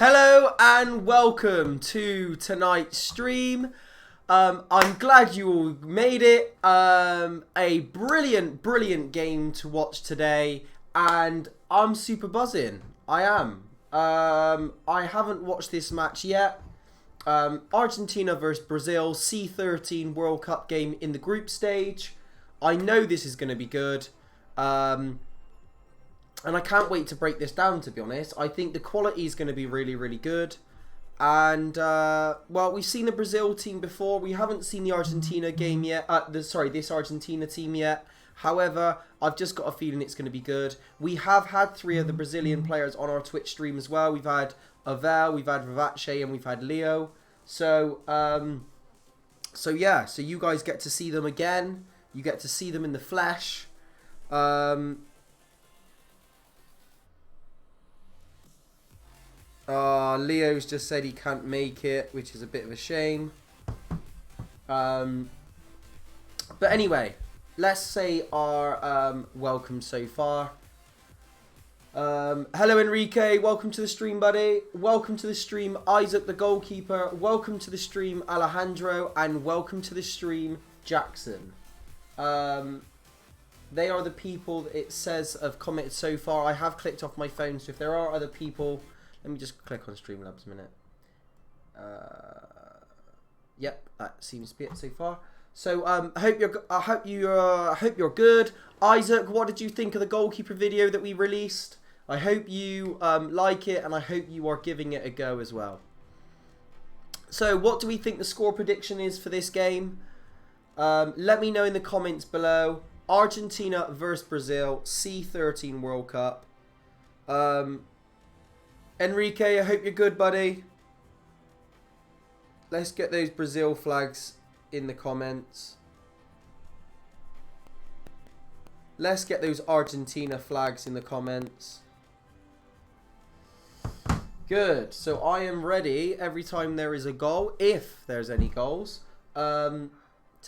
Hello and welcome to tonight's stream. I'm glad you all made it. A brilliant game to watch today, and I'm super buzzing. I am. I haven't watched this match yet. Argentina versus Brazil, C13 World Cup game in the group stage. I know this is going to be good. And I can't wait to break this down, to be honest. I think the quality is going to be really good. And, well, we've seen the Brazil team before. We haven't seen the Argentina game yet. This Argentina team yet. However, I've just got a feeling it's going to be good. We have had 3 of the Brazilian players on our Twitch stream as well. We've had Avel, we've had Vivace, and we've had Leo. So yeah. So you guys get to see them again. You get to see them in the flesh. Leo's just said he can't make it, which is a bit of a shame. But anyway, let's say our welcome so far. Hello Enrique, welcome to the stream, buddy. Welcome to the stream, Isaac the goalkeeper. Welcome to the stream, Alejandro, and welcome to the stream, Jackson. They are the people that it says have commented so far. I have clicked off my phone, so if there are other people. Let me just click on Streamlabs a minute. Yep, that seems to be it so far. So I hope you're good. Isaac, what did you think of the goalkeeper video that we released? I hope you like it, and I hope you are giving it a go as well. So what do we think the score prediction is for this game? Let me know in the comments below. Argentina versus Brazil, C13 World Cup. Enrique, I hope you're good, buddy. Let's get those Brazil flags in the comments. Let's get those Argentina flags in the comments. Good. So I am ready every time there is a goal, if there's any goals, to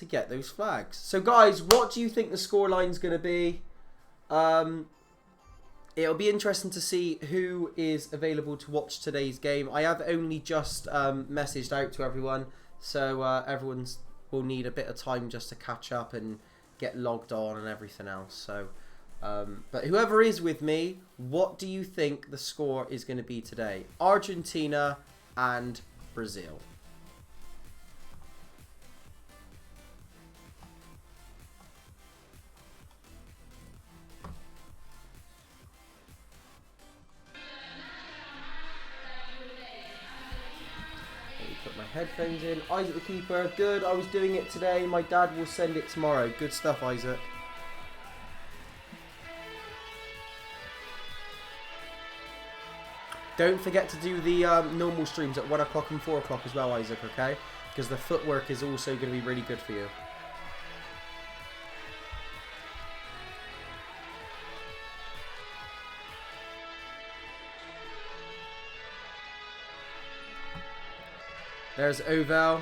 get those flags. So guys, what do you think the scoreline is going to be? It'll be interesting to see who is available to watch today's game. I have only just messaged out to everyone, so everyone will need a bit of time just to catch up and get logged on and everything else. So, but whoever is with me, what do you think the score is going to be today? Argentina and Brazil. Headphones in. Isaac the keeper. Good. I was doing it today. My dad will send it tomorrow. Good stuff, Isaac. Don't forget to do the normal streams at 1 o'clock and 4 o'clock as well, Isaac, okay? Because the footwork is also going to be really good for you. There's Oval.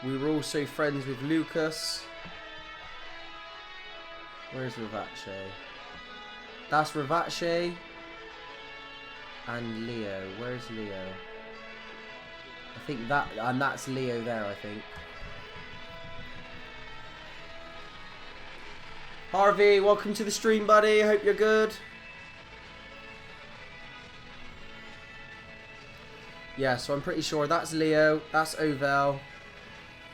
We were also friends with Lucas. Where's Vivace? That's Vivace. And Leo. Where's Leo? I think that, and that's Leo there, I think. Harvey, welcome to the stream, buddy. Hope you're good. Yeah, so I'm pretty sure that's Leo, that's Ovel,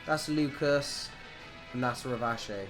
that's Lucas, and that's Vivace.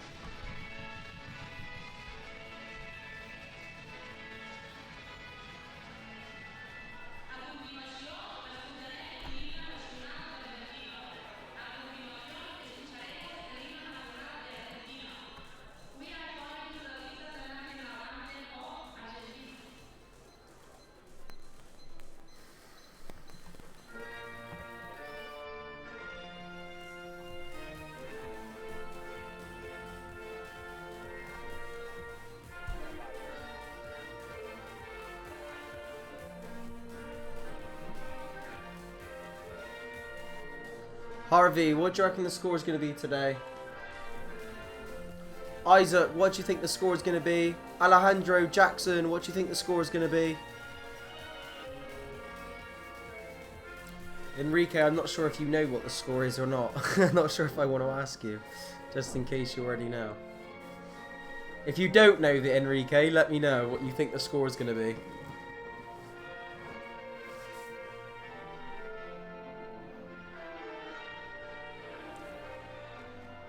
Harvey, what do you reckon the score is going to be today? Isaac, what do you think the score is going to be? Alejandro, Jackson, what do you think the score is going to be? Enrique, I'm not sure if you know what the score is or not. I'm not sure if I want to ask you, just in case you already know. If you don't know the Enrique, let me know what you think the score is going to be.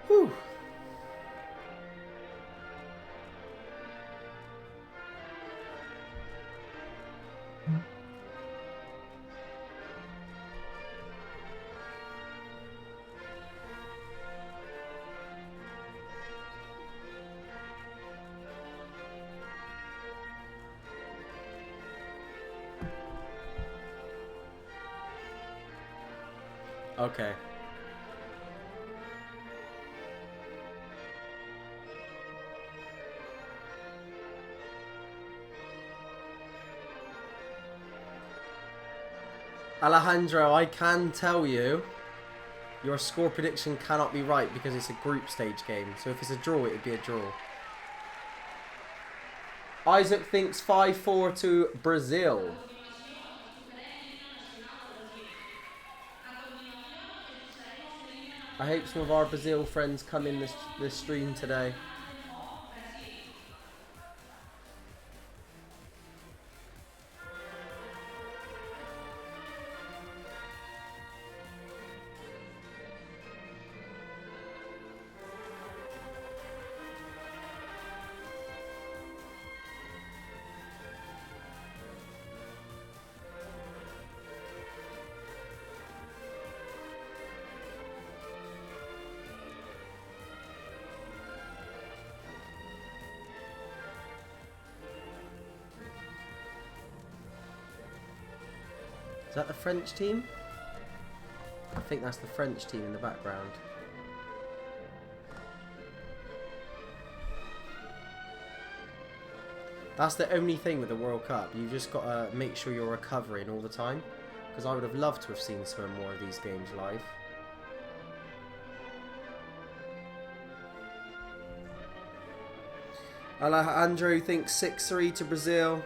Whew. Okay. Alejandro, I can tell you your score prediction cannot be right because it's a group stage game. So if it's a draw, it would be a draw. Isaac thinks 5-4 to Brazil. I hope some of our Brazil friends come in this stream today. Is that the French team? I think that's the French team in the background. That's the only thing with the World Cup. You've just got to make sure you're recovering all the time. Because I would have loved to have seen some more of these games live. Alejandro thinks 6-3 to Brazil.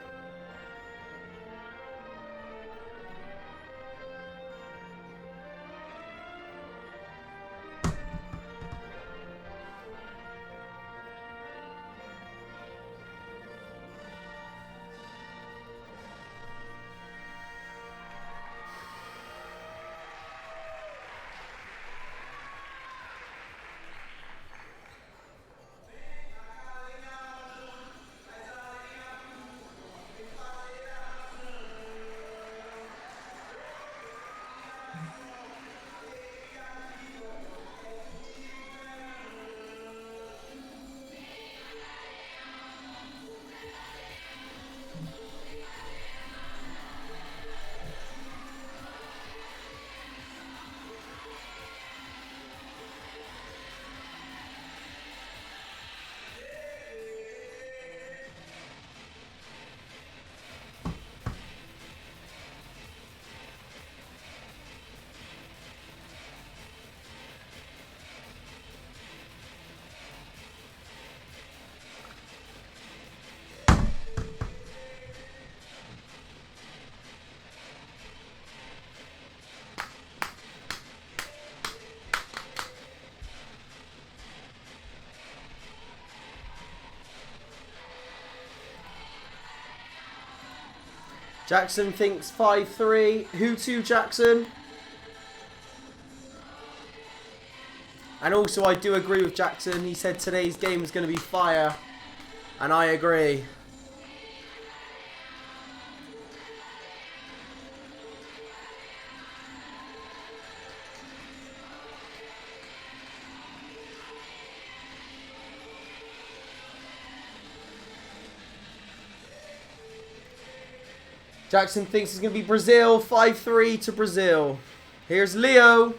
Jackson thinks 5-3. Who to, Jackson? And also, I do agree with Jackson. He said today's game is going to be fire. And I agree. Jackson thinks it's going to be Brazil. 5-3 to Brazil. Here's Leo.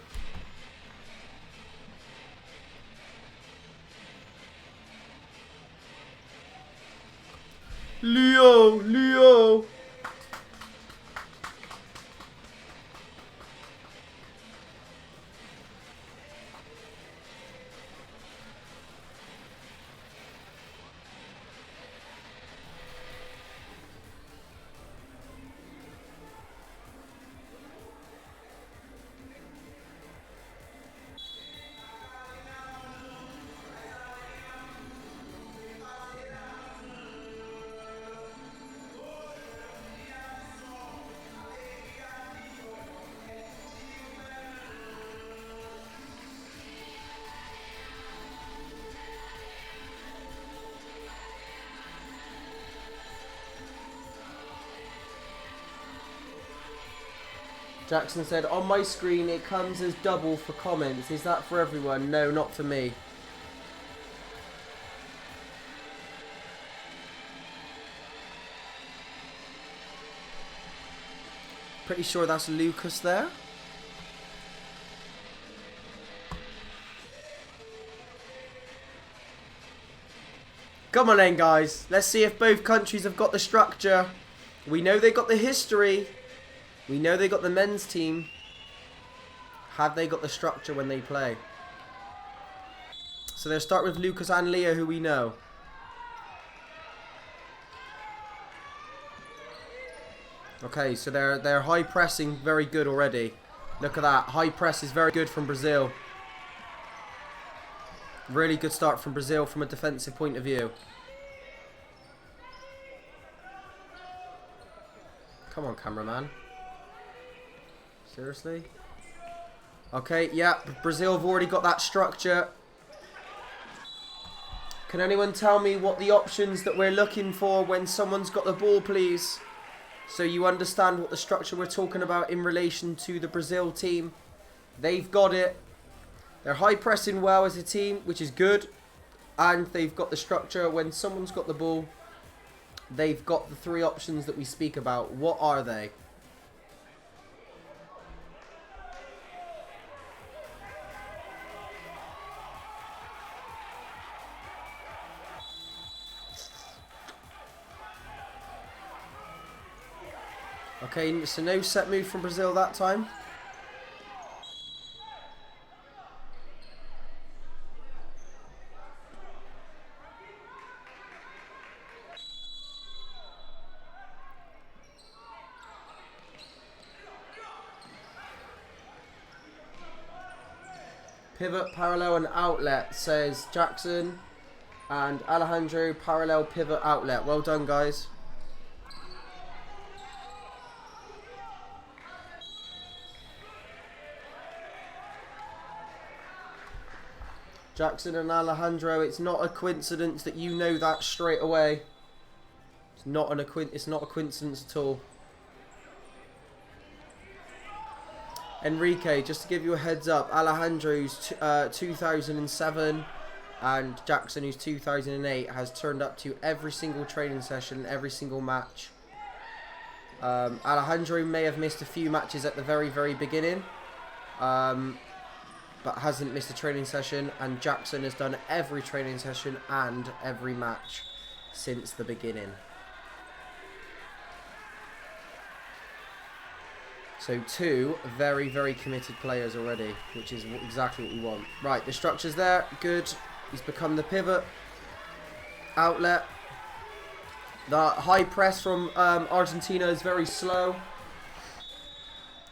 Leo. Jackson said, on my screen it comes as double for comments. Is that for everyone? No, not for me. Pretty sure that's Lucas there. Come on then, guys. Let's see if both countries have got the structure. We know they got the history. We know they got the men's team. Have they got the structure when they play? So they'll start with Lucas and Leah, who we know. Okay, so they're high pressing very good already. Look at that. High press is very good from Brazil. Really good start from Brazil from a defensive point of view. Come on, cameraman. Seriously? Okay, yeah, Brazil have already got that structure. Can anyone tell me what the options that we're looking for when someone's got the ball, please? So you understand what the structure we're talking about in relation to the Brazil team. They've got it. They're high pressing well as a team, which is good. And they've got the structure when someone's got the ball. They've got the three options that we speak about. What are they? Okay, so no set move from Brazil that time. Pivot, parallel and outlet, says Jackson. And Alejandro, parallel, pivot, outlet. Well done, guys. Jackson and Alejandro, it's not a coincidence that you know that straight away. It's not a coincidence at all. Enrique, just to give you a heads up, Alejandro's 2007 and Jackson, who's 2008, has turned up to every single training session, every single match. Alejandro may have missed a few matches at the very, very beginning, but hasn't missed a training session, and Jackson has done every training session and every match since the beginning. So two very, very committed players already, which is exactly what we want. Right, the structure's there. Good. He's become the pivot. Outlet. The high press from Argentina is very slow.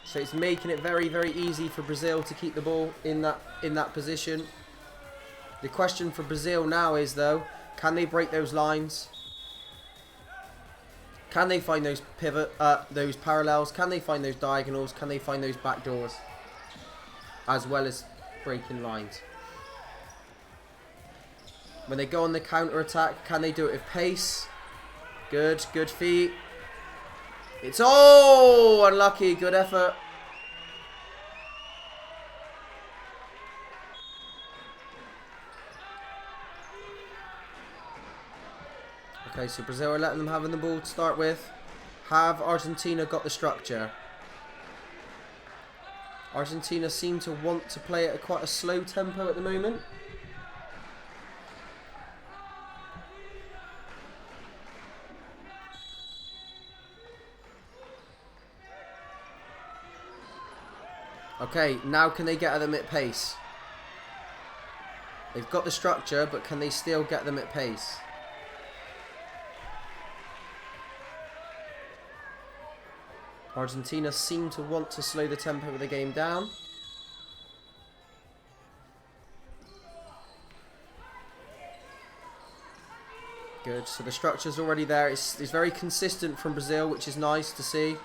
So it's making it very, very easy for Brazil to keep the ball in that position. The question for Brazil now is, though, can they break those lines? Can they find those those parallels? Can they find those diagonals? Can they find those back doors? As well as breaking lines. When they go on the counter attack, can they do it with pace? Good, good feet. It's unlucky. Good effort. Okay, so Brazil are letting them have the ball to start with. Have Argentina got the structure? Argentina seem to want to play at quite a slow tempo at the moment. Okay, now can they get at them at pace? They've got the structure, but can they still get them at pace? Argentina seem to want to slow the tempo of the game down. Good, so the structure's already there. It's very consistent from Brazil, which is nice to see.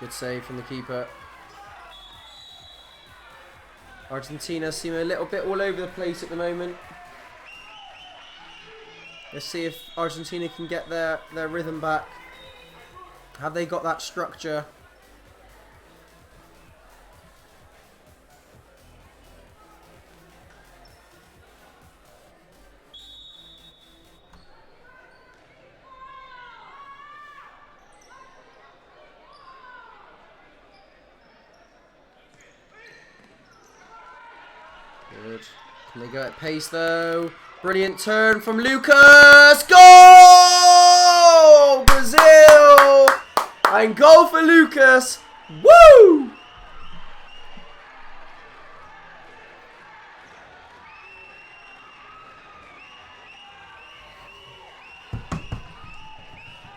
Good save from the keeper. Argentina seem a little bit all over the place at the moment. Let's see if Argentina can get their rhythm back. Have they got that structure? Good. Can they go at pace though? Brilliant turn from Lucas. Goal! Brazil! And goal for Lucas. Woo!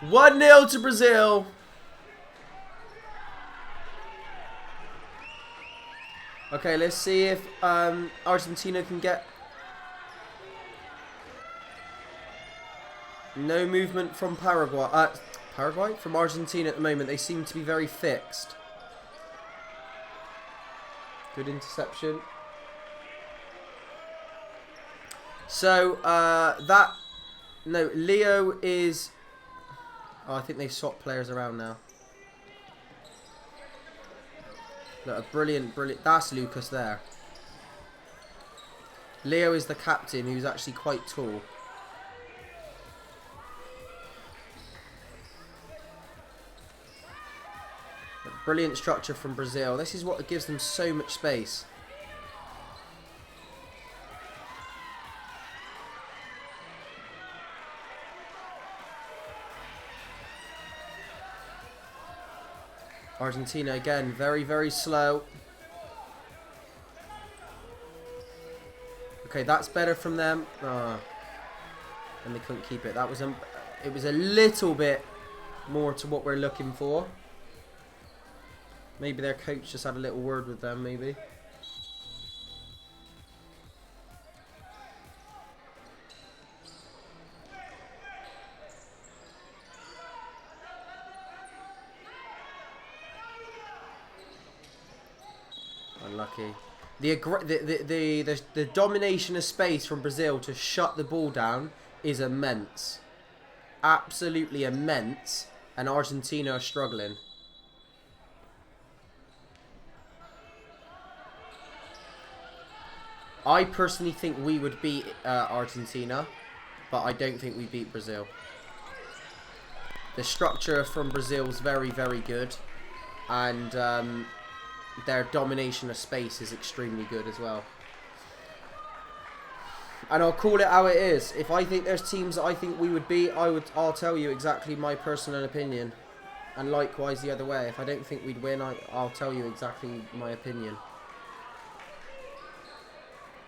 One 0 to Brazil. Okay, let's see if Argentina can get... No movement from Paraguay. Paraguay? From Argentina at the moment. They seem to be very fixed. Good interception. So, No, Leo is... Oh, I think they've swapped players around now. Look, a brilliant... That's Lucas there. Leo is the captain, who's actually quite tall. Brilliant structure from Brazil. This is what gives them so much space. Argentina again, very, very slow. Okay, that's better from them. Oh, and they couldn't keep it. That was it was a little bit more to what we're looking for. Maybe their coach just had a little word with them, maybe. Unlucky. The domination of space from Brazil to shut the ball down is immense. Absolutely immense. And Argentina are struggling. I personally think we would beat Argentina, but I don't think we beat Brazil. The structure from Brazil is very, very good, and their domination of space is extremely good as well. And I'll call it how it is. If I think there's teams that I think we would beat, I'll tell you exactly my personal opinion, and likewise the other way. If I don't think we'd win, I'll tell you exactly my opinion.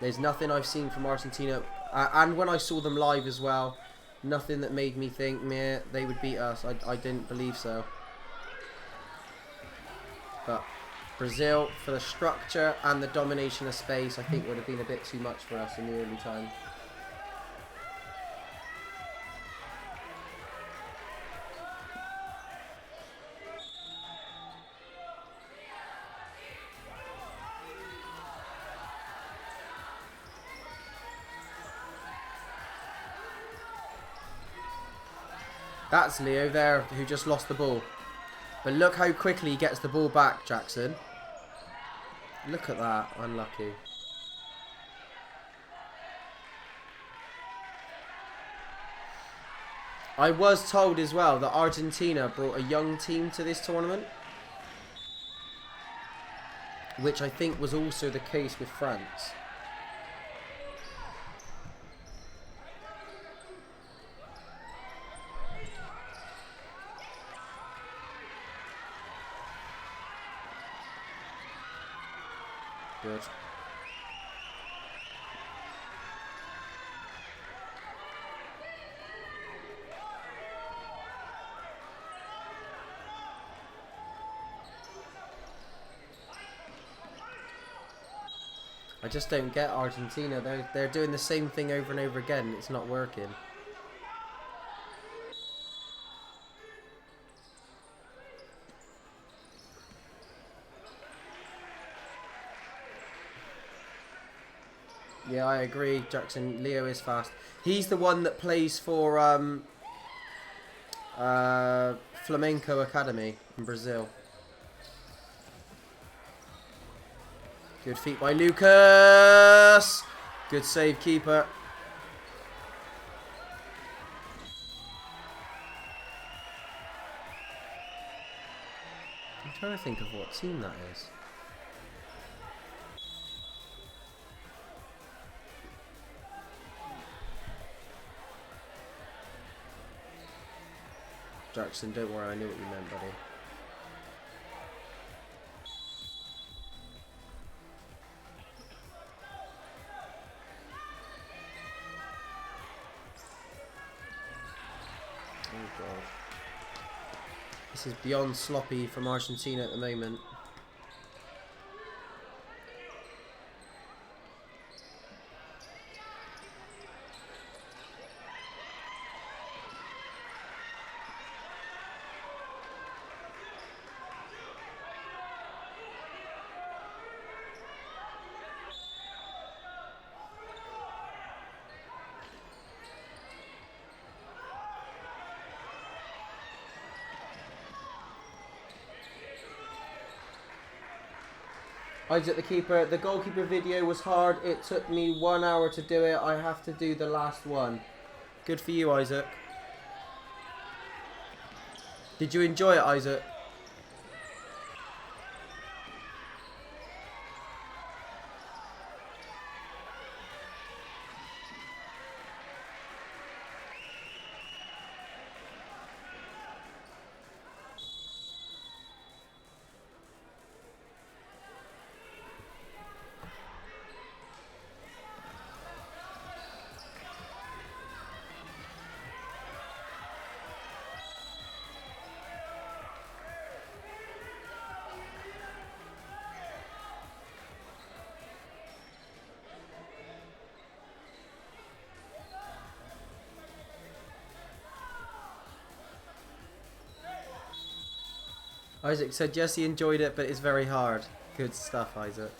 There's nothing I've seen from Argentina, and when I saw them live as well, nothing that made me think, meh, they would beat us. I didn't believe so. But Brazil, for the structure and the domination of space, I think would have been a bit too much for us in the early time. That's Leo there, who just lost the ball. But look how quickly he gets the ball back, Jackson. Look at that. Unlucky. I was told as well that Argentina brought a young team to this tournament, which I think was also the case with France. Good. I just don't get Argentina. They're doing the same thing over and over again. It's not working. Yeah, I agree, Jackson. Leo is fast. He's the one that plays for Flamenco Academy in Brazil. Good feet by Lucas. Good save, keeper. I'm trying to think of what team that is. Jackson, don't worry, I knew what you meant, buddy. Oh god. This is beyond sloppy from Argentina at the moment. Isaac the keeper. The goalkeeper video was hard. It took me 1 hour to do it. I have to do the last one. Good for you, Isaac. Did you enjoy it, Isaac? Isaac said yes, he enjoyed it, but it's very hard. Good stuff, Isaac.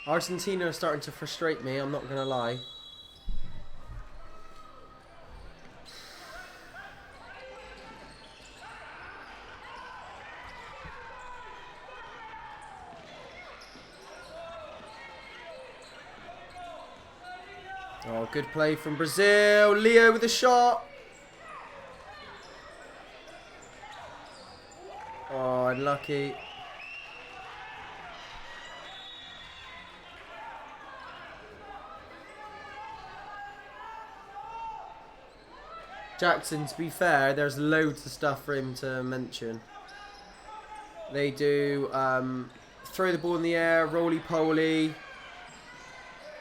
Argentina are starting to frustrate me, I'm not going to lie. Oh, good play from Brazil. Leo with a shot. Oh, unlucky. Jackson, to be fair, there's loads of stuff for him to mention. They do throw the ball in the air, roly-poly.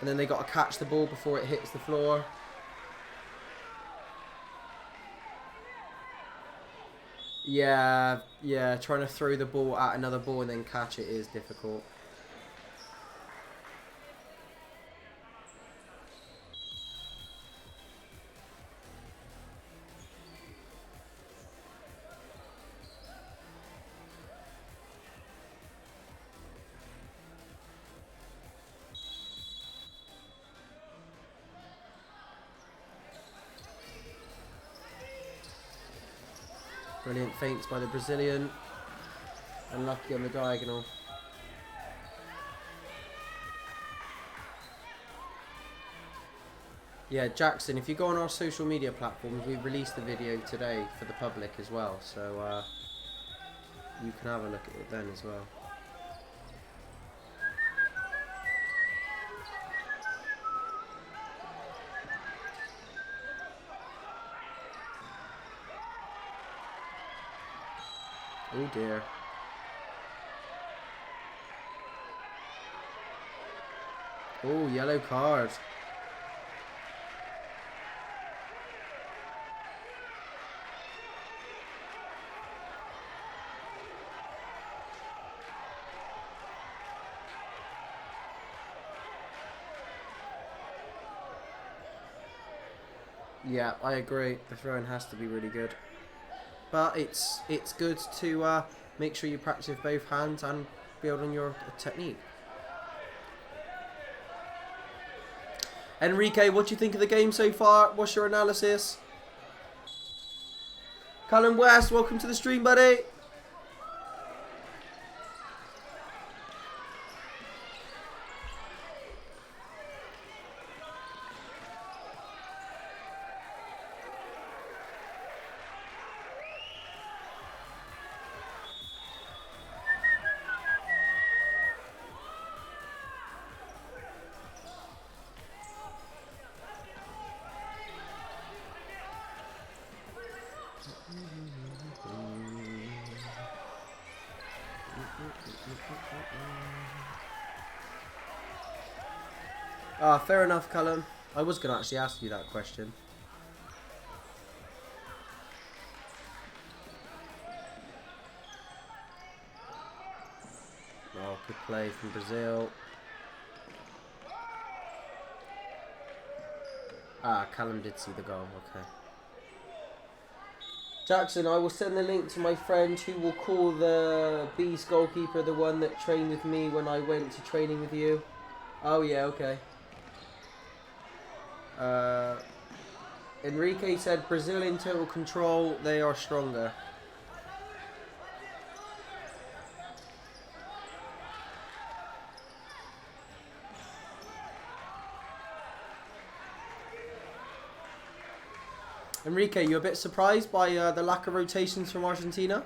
And then they got to catch the ball before it hits the floor. Yeah, trying to throw the ball at another ball and then catch it is difficult. Brilliant feints by the Brazilian. Unlucky on the diagonal. Yeah, Jackson, if you go on our social media platforms, we released the video today for the public as well. So you can have a look at it then as well. Oh dear. Oh, yellow card. Yeah, I agree. The throwing has to be really good. But it's good to make sure you practice with both hands and build on your technique. Enrique, what do you think of the game so far? What's your analysis? Callum West, welcome to the stream, buddy. Ah, fair enough, Callum. I was going to actually ask you that question. Oh, good play from Brazil. Ah, Callum did see the goal. Okay. Jackson, I will send the link to my friend who will call the Beast goalkeeper, the one that trained with me when I went to training with you. Oh, yeah, okay. Enrique said Brazil in total control, they are stronger. Enrique, you a bit surprised by the lack of rotations from Argentina?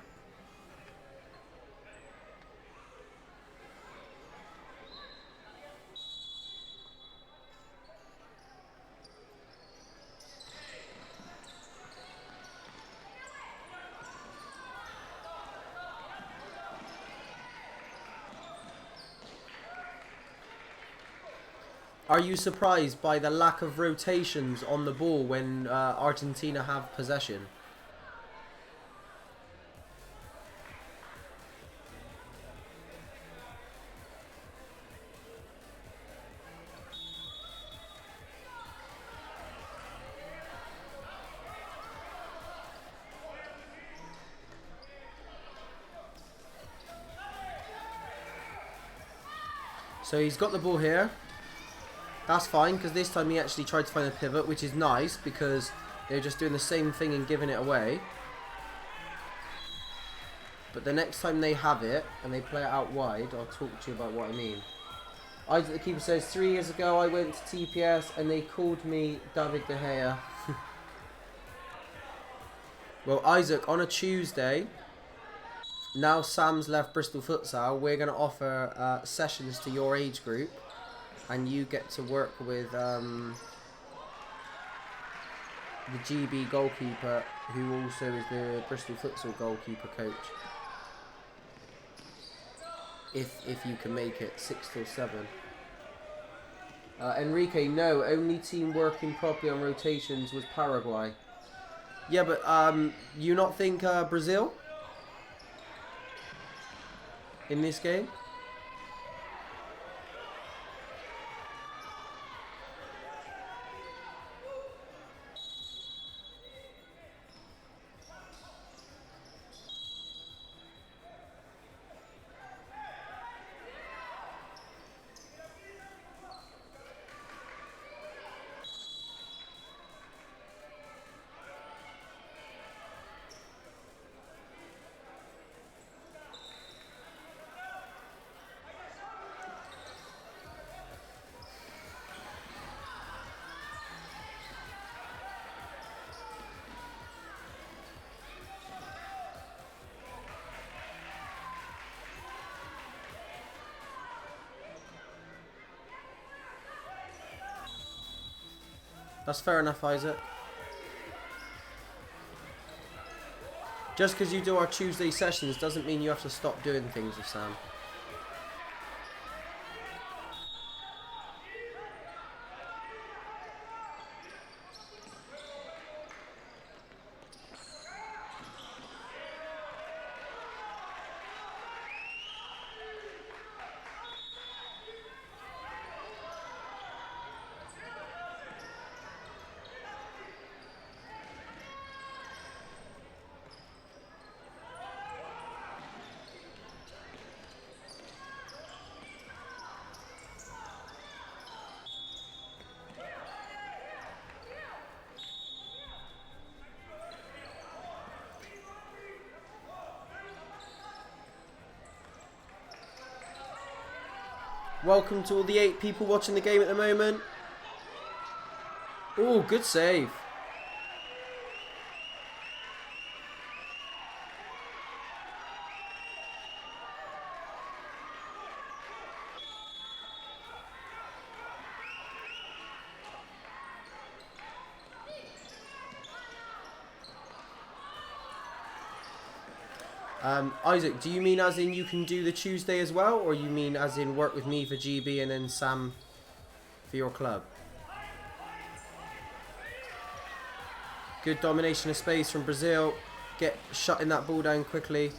Are you surprised by the lack of rotations on the ball when Argentina have possession? So he's got the ball here. That's fine, because this time he actually tried to find a pivot, which is nice, because they're just doing the same thing and giving it away. But the next time they have it, and they play it out wide, I'll talk to you about what I mean. Isaac the keeper says, 3 years ago I went to TPS, and they called me David De Gea. Well, Isaac, on a Tuesday, now Sam's left Bristol Futsal, we're going to offer sessions to your age group. And you get to work with the GB goalkeeper, who also is the Bristol Futsal goalkeeper coach. If you can make it, 6 till 7. Enrique, no, only team working properly on rotations was Paraguay. Yeah, but you not think Brazil in this game? That's fair enough, Isaac. Just because you do our Tuesday sessions doesn't mean you have to stop doing things with Sam. Welcome to all the 8 people watching the game at the moment. Oh, good save. Isaac, do you mean as in you can do the Tuesday as well, or you mean as in work with me for GB and then Sam for your club? Good domination of space from Brazil. Get shutting that ball down quickly.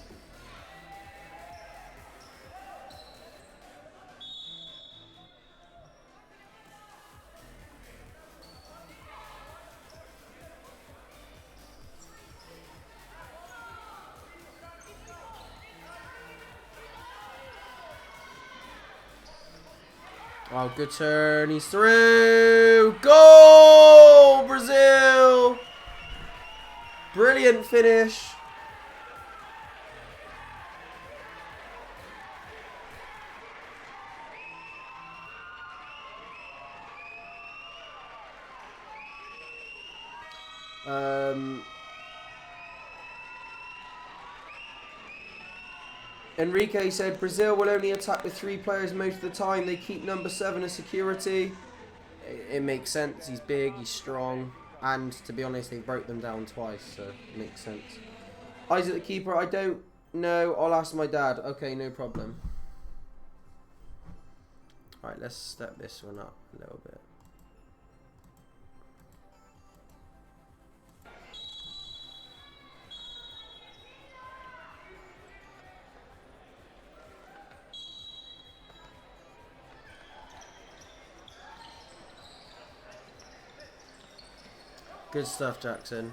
Oh, good turn. He's through. Goal, Brazil. Brilliant finish. Enrique said Brazil will only attack with 3 players most of the time. They keep number 7 as security. It makes sense. He's big, he's strong, and to be honest, they broke them down twice, so it makes sense. Isaac the keeper, I don't know. I'll ask my dad. Okay, no problem. Alright, let's step this one up a little bit. Good stuff, Jackson.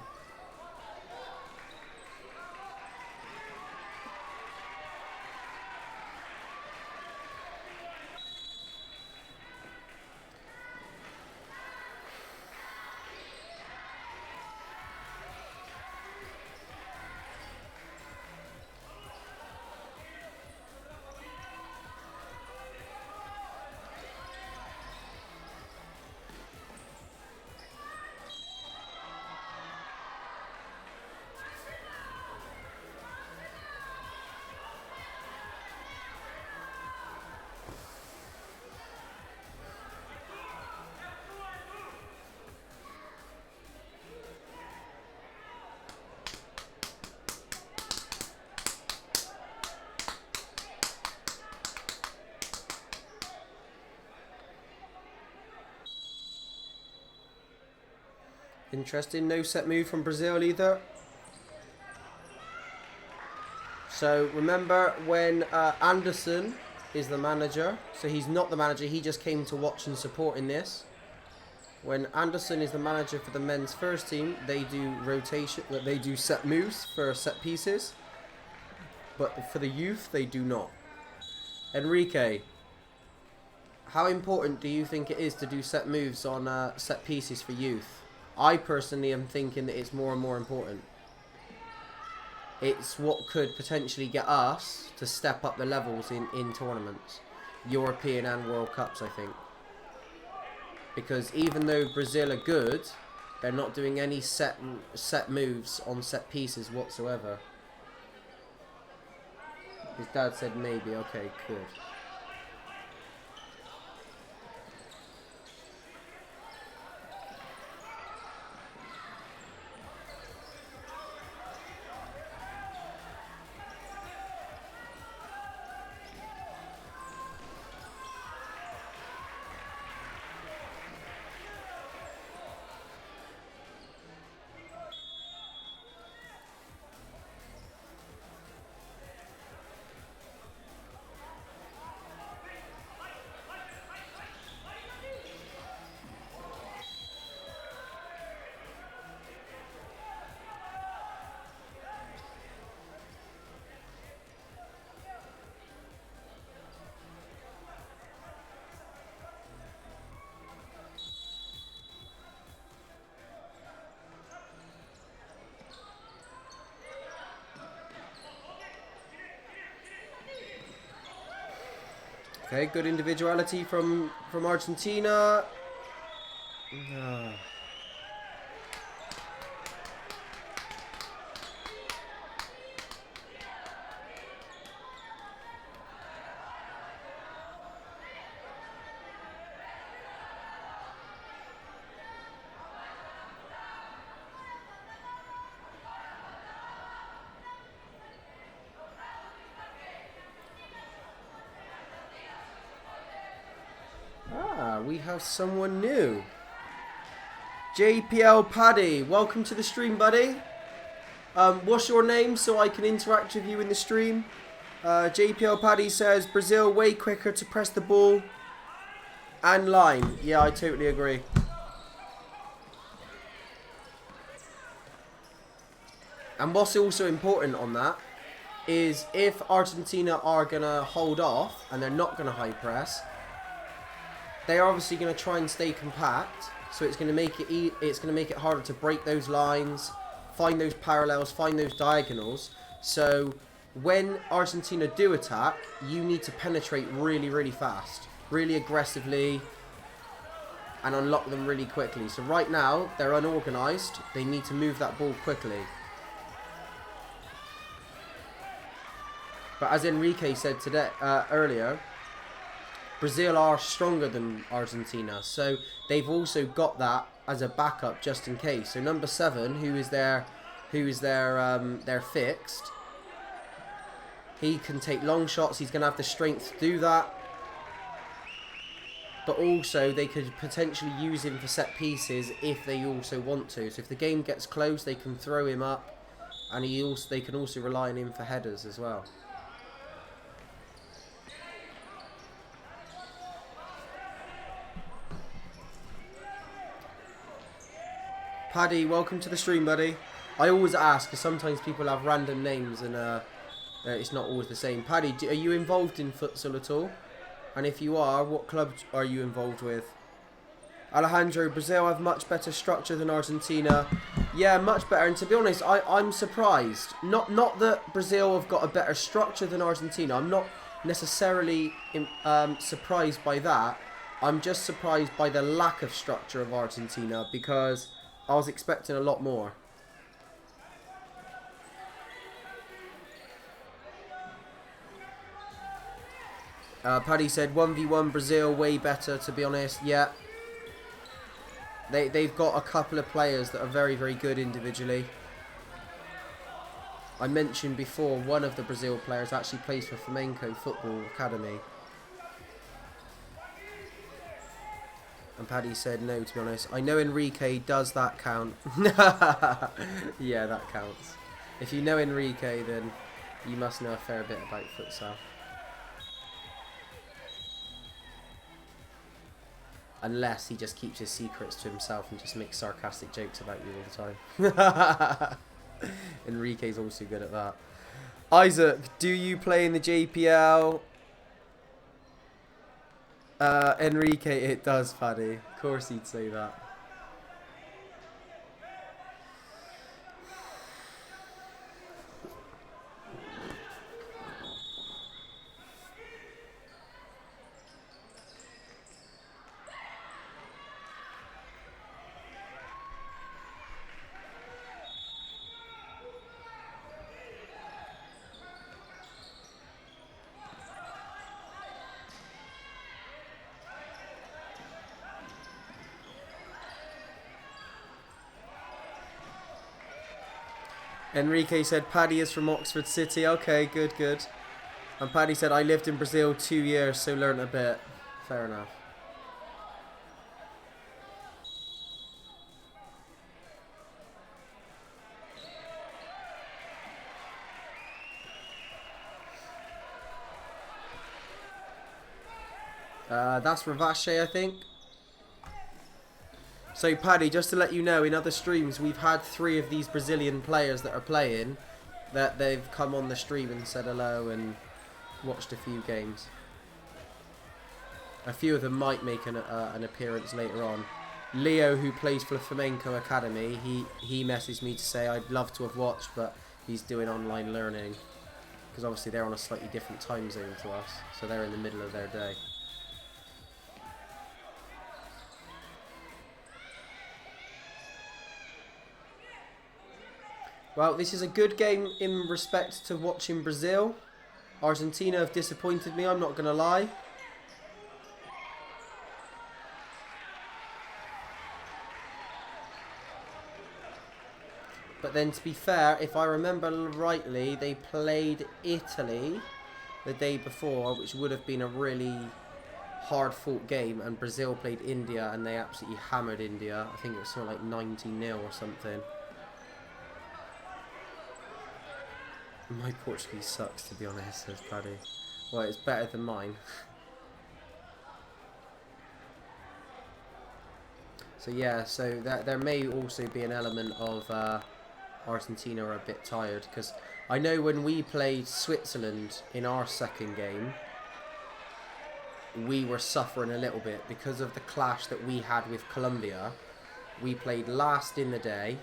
Interesting. No set move from Brazil either. So remember when Anderson is the manager. So he's not the manager. He just came to watch and support in this. When Anderson is the manager for the men's first team, they do rotation. They do set moves for set pieces. But for the youth, they do not. Enrique, how important do you think it is to do set moves on set pieces for youth? I personally am thinking that it's more and more important. It's what could potentially get us to step up the levels in tournaments. European and World Cups, I think. Because even though Brazil are good, they're not doing any set moves on set pieces whatsoever. His dad said maybe. Okay, good. Okay, good individuality from Argentina. We have someone new. JPL Paddy, welcome to the stream, buddy. What's your name so I can interact with you in the stream? JPL Paddy says, Brazil way quicker to press the ball and line. Yeah, I totally agree. And what's also important on that is if Argentina are going to hold off and they're not going to high press, they are obviously going to try and stay compact, so it's going to make it harder to break those lines, find those parallels, find those diagonals. So when Argentina do attack, you need to penetrate really, really fast, really aggressively, and unlock them really quickly. So right now they're unorganized. They need to move that ball quickly. But as Enrique said today earlier, Brazil are stronger than Argentina, so they've also got that as a backup just in case. So number 7, who is their fixed, he can take long shots. He's going to have the strength to do that. But also they could potentially use him for set pieces if they also want to. So if the game gets close, they can throw him up, and they can also rely on him for headers as well. Paddy, welcome to the stream, buddy. I always ask, because sometimes people have random names and it's not always the same. Paddy, are you involved in futsal at all? And if you are, what club are you involved with? Alejandro, Brazil have much better structure than Argentina. Yeah, much better. And to be honest, I'm surprised. Not that Brazil have got a better structure than Argentina. I'm not necessarily surprised by that. I'm just surprised by the lack of structure of Argentina, because I was expecting a lot more. Paddy said 1v1 Brazil way better, to be honest. Yeah. They've got a couple of players that are very, very good individually. I mentioned before, one of the Brazil players actually plays for Flamenco Football Academy. And Paddy said no, to be honest. I know Enrique, does that count? Yeah, that counts. If you know Enrique, then you must know a fair bit about futsal. Unless he just keeps his secrets to himself and just makes sarcastic jokes about you all the time. Enrique's also good at that. Isaac, do you play in the JPL? Enrique, it does, Paddy. Of course he'd say that. Enrique said Paddy is from Oxford City. Okay, good, good. And Paddy said I lived in Brazil 2 years, so learnt a bit. Fair enough. That's Ravache, I think. So Paddy, just to let you know, in other streams we've had 3 of these Brazilian players that are playing, that they've come on the stream and said hello and watched a few games. A few of them might make an appearance later on. Leo, who plays for the Flamenco Academy, he messaged me to say I'd love to have watched, but he's doing online learning because obviously they're on a slightly different time zone to us, so they're in the middle of their day. Well, this is a good game in respect to watching Brazil. Argentina have disappointed me, I'm not going to lie. But then, to be fair, if I remember rightly, they played Italy the day before, which would have been a really hard-fought game, and Brazil played India, and they absolutely hammered India. I think it was something like 90-0 or something. My Portuguese sucks, to be honest, says Paddy. Well, it's better than mine. So yeah, so there may also be an element of Argentina are a bit tired, because I know when we played Switzerland in our second game, we were suffering a little bit because of the clash that we had with Colombia. We played last in the day.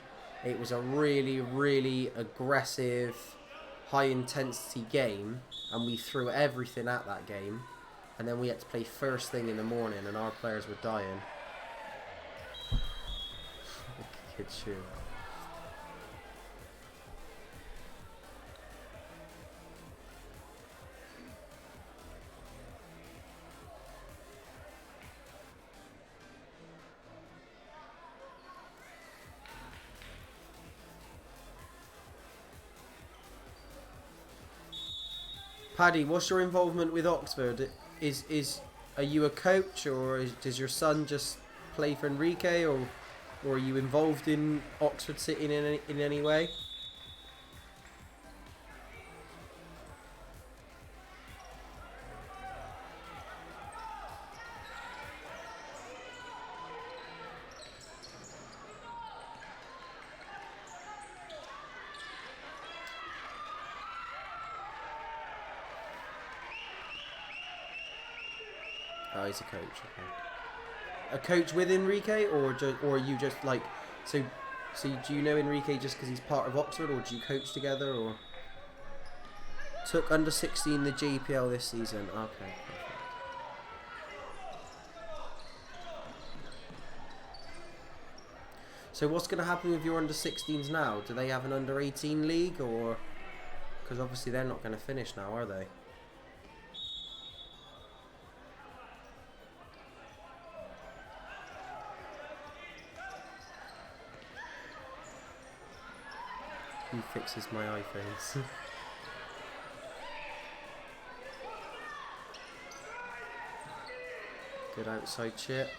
It was a really, really aggressive, high intensity game, and we threw everything at that game, and then we had to play first thing in the morning, and our players were dying. Kid shoe. Paddy, what's your involvement with Oxford? Are you a coach, or does your son just play for Enrique, or are you involved in Oxford City in any way? Oh, he's a coach. Okay. A coach with Enrique, or are you just like so do you know Enrique just because he's part of Oxford, or do you coach together, or took under 16 the GPL this season? Okay. Perfect. So what's going to happen with your under 16s now? Do they have an under 18 league, or because obviously they're not going to finish now, are they? Who fixes my iPhones? Good outside chip.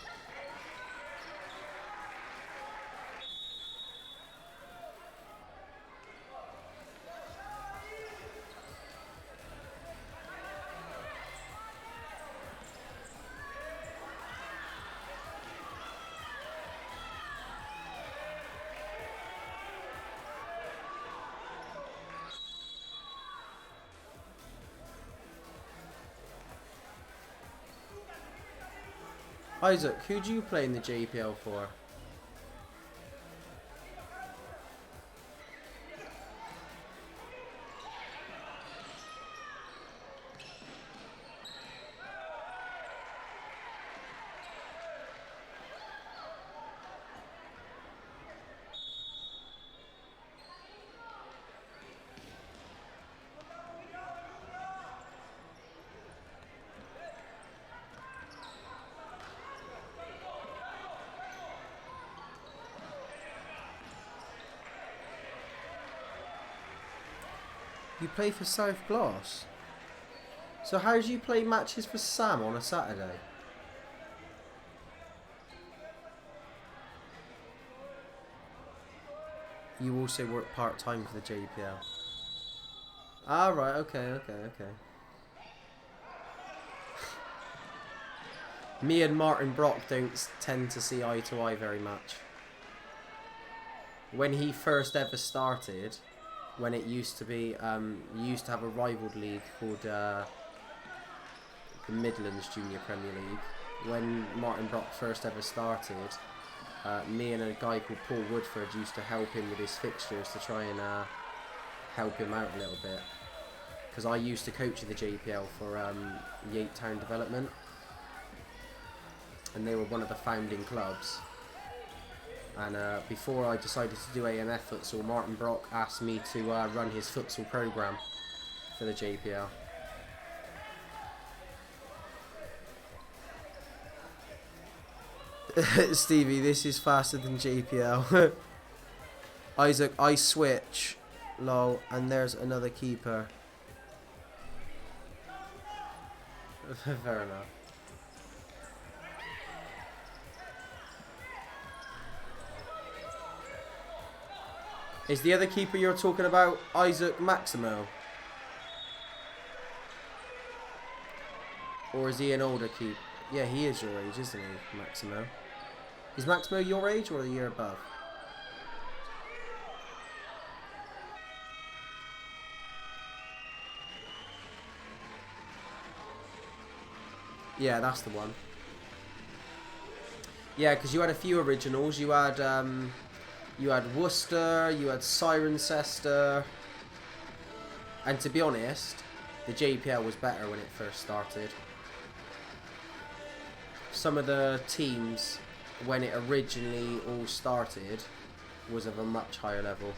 Isaac, who do you play in the JPL for? You play for South Gloss? So how do you play matches for Sam on a Saturday? You also work part-time for the JPL. Ah, right, okay. Me and Martin Brock don't tend to see eye to eye very much. When he first ever started, when it used to be, you used to have a rival league called the Midlands Junior Premier League. When Martin Brock first ever started, me and a guy called Paul Woodford used to help him with his fixtures to try and help him out a little bit. because I used to coach in the JPL for Yate Town Development, and they were one of the founding clubs. And before I decided to do AMF futsal, Martin Brock asked me to run his futsal program for the JPL. Stevie, this is faster than JPL. Isaac, I switch. Lol, and there's another keeper. Fair enough. Is the other keeper you're talking about Isaac Maximo? Or is he an older keeper? Yeah, he is your age, isn't he, Maximo? Is Maximo your age or the year above? Yeah, that's the one. Yeah, because you had a few originals. You had Worcester, you had Cirencester, and to be honest, the JPL was better when it first started. Some of the teams, when it originally all started, was of a much higher level.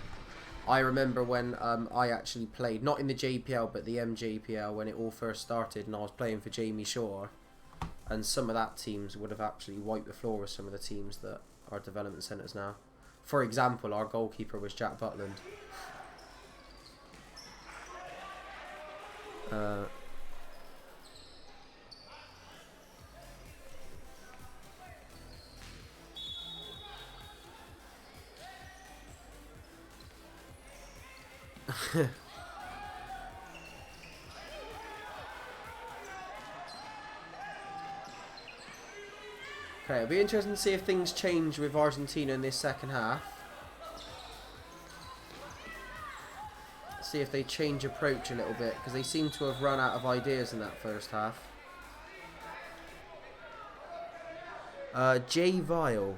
I remember when I actually played, not in the JPL, but the MJPL, when it all first started, and I was playing for Jamie Shore, and some of that teams would have actually wiped the floor with some of the teams that are development centres now. For example, our goalkeeper was Jack Butland. Okay, it'll be interesting to see if things change with Argentina in this second half. See if they change approach a little bit, because they seem to have run out of ideas in that first half. J Vile.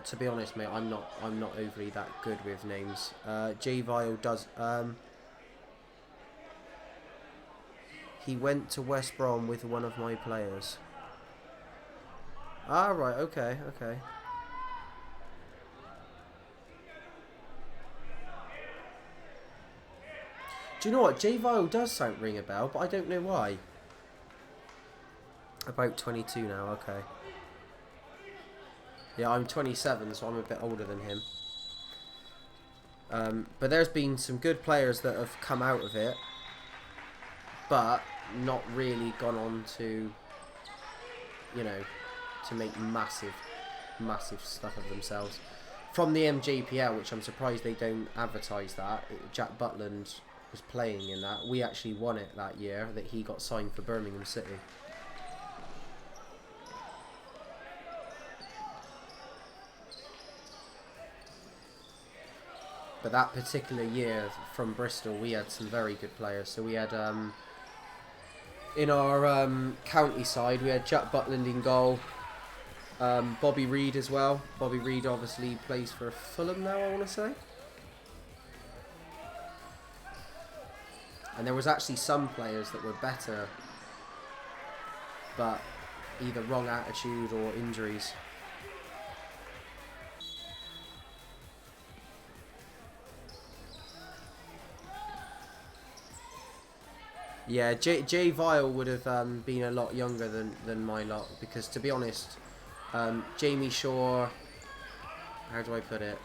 To be honest, mate, I'm not overly that good with names. J Vile does. He went to West Brom with one of my players. Ah, right. Okay. Okay. Do you know what? J Vile does ring a bell, but I don't know why. About 22 now, okay. Yeah, I'm 27, so I'm a bit older than him. But there's been some good players that have come out of it, but not really gone on to, you know, to make massive stuff of themselves. From the MJPL, which I'm surprised they don't advertise that, Jack Butland was playing in that. We actually won it that year, that he got signed for Birmingham City. But that particular year from Bristol, we had some very good players. So we had, in our county side, we had Jack Butland in goal, Bobby Reid as well. Bobby Reid obviously plays for Fulham now, I want to say. And there was actually some players that were better, but either wrong attitude or injuries. Yeah, J Vile would have been a lot younger than my lot, because to be honest, Jamie Shore, how do I put it,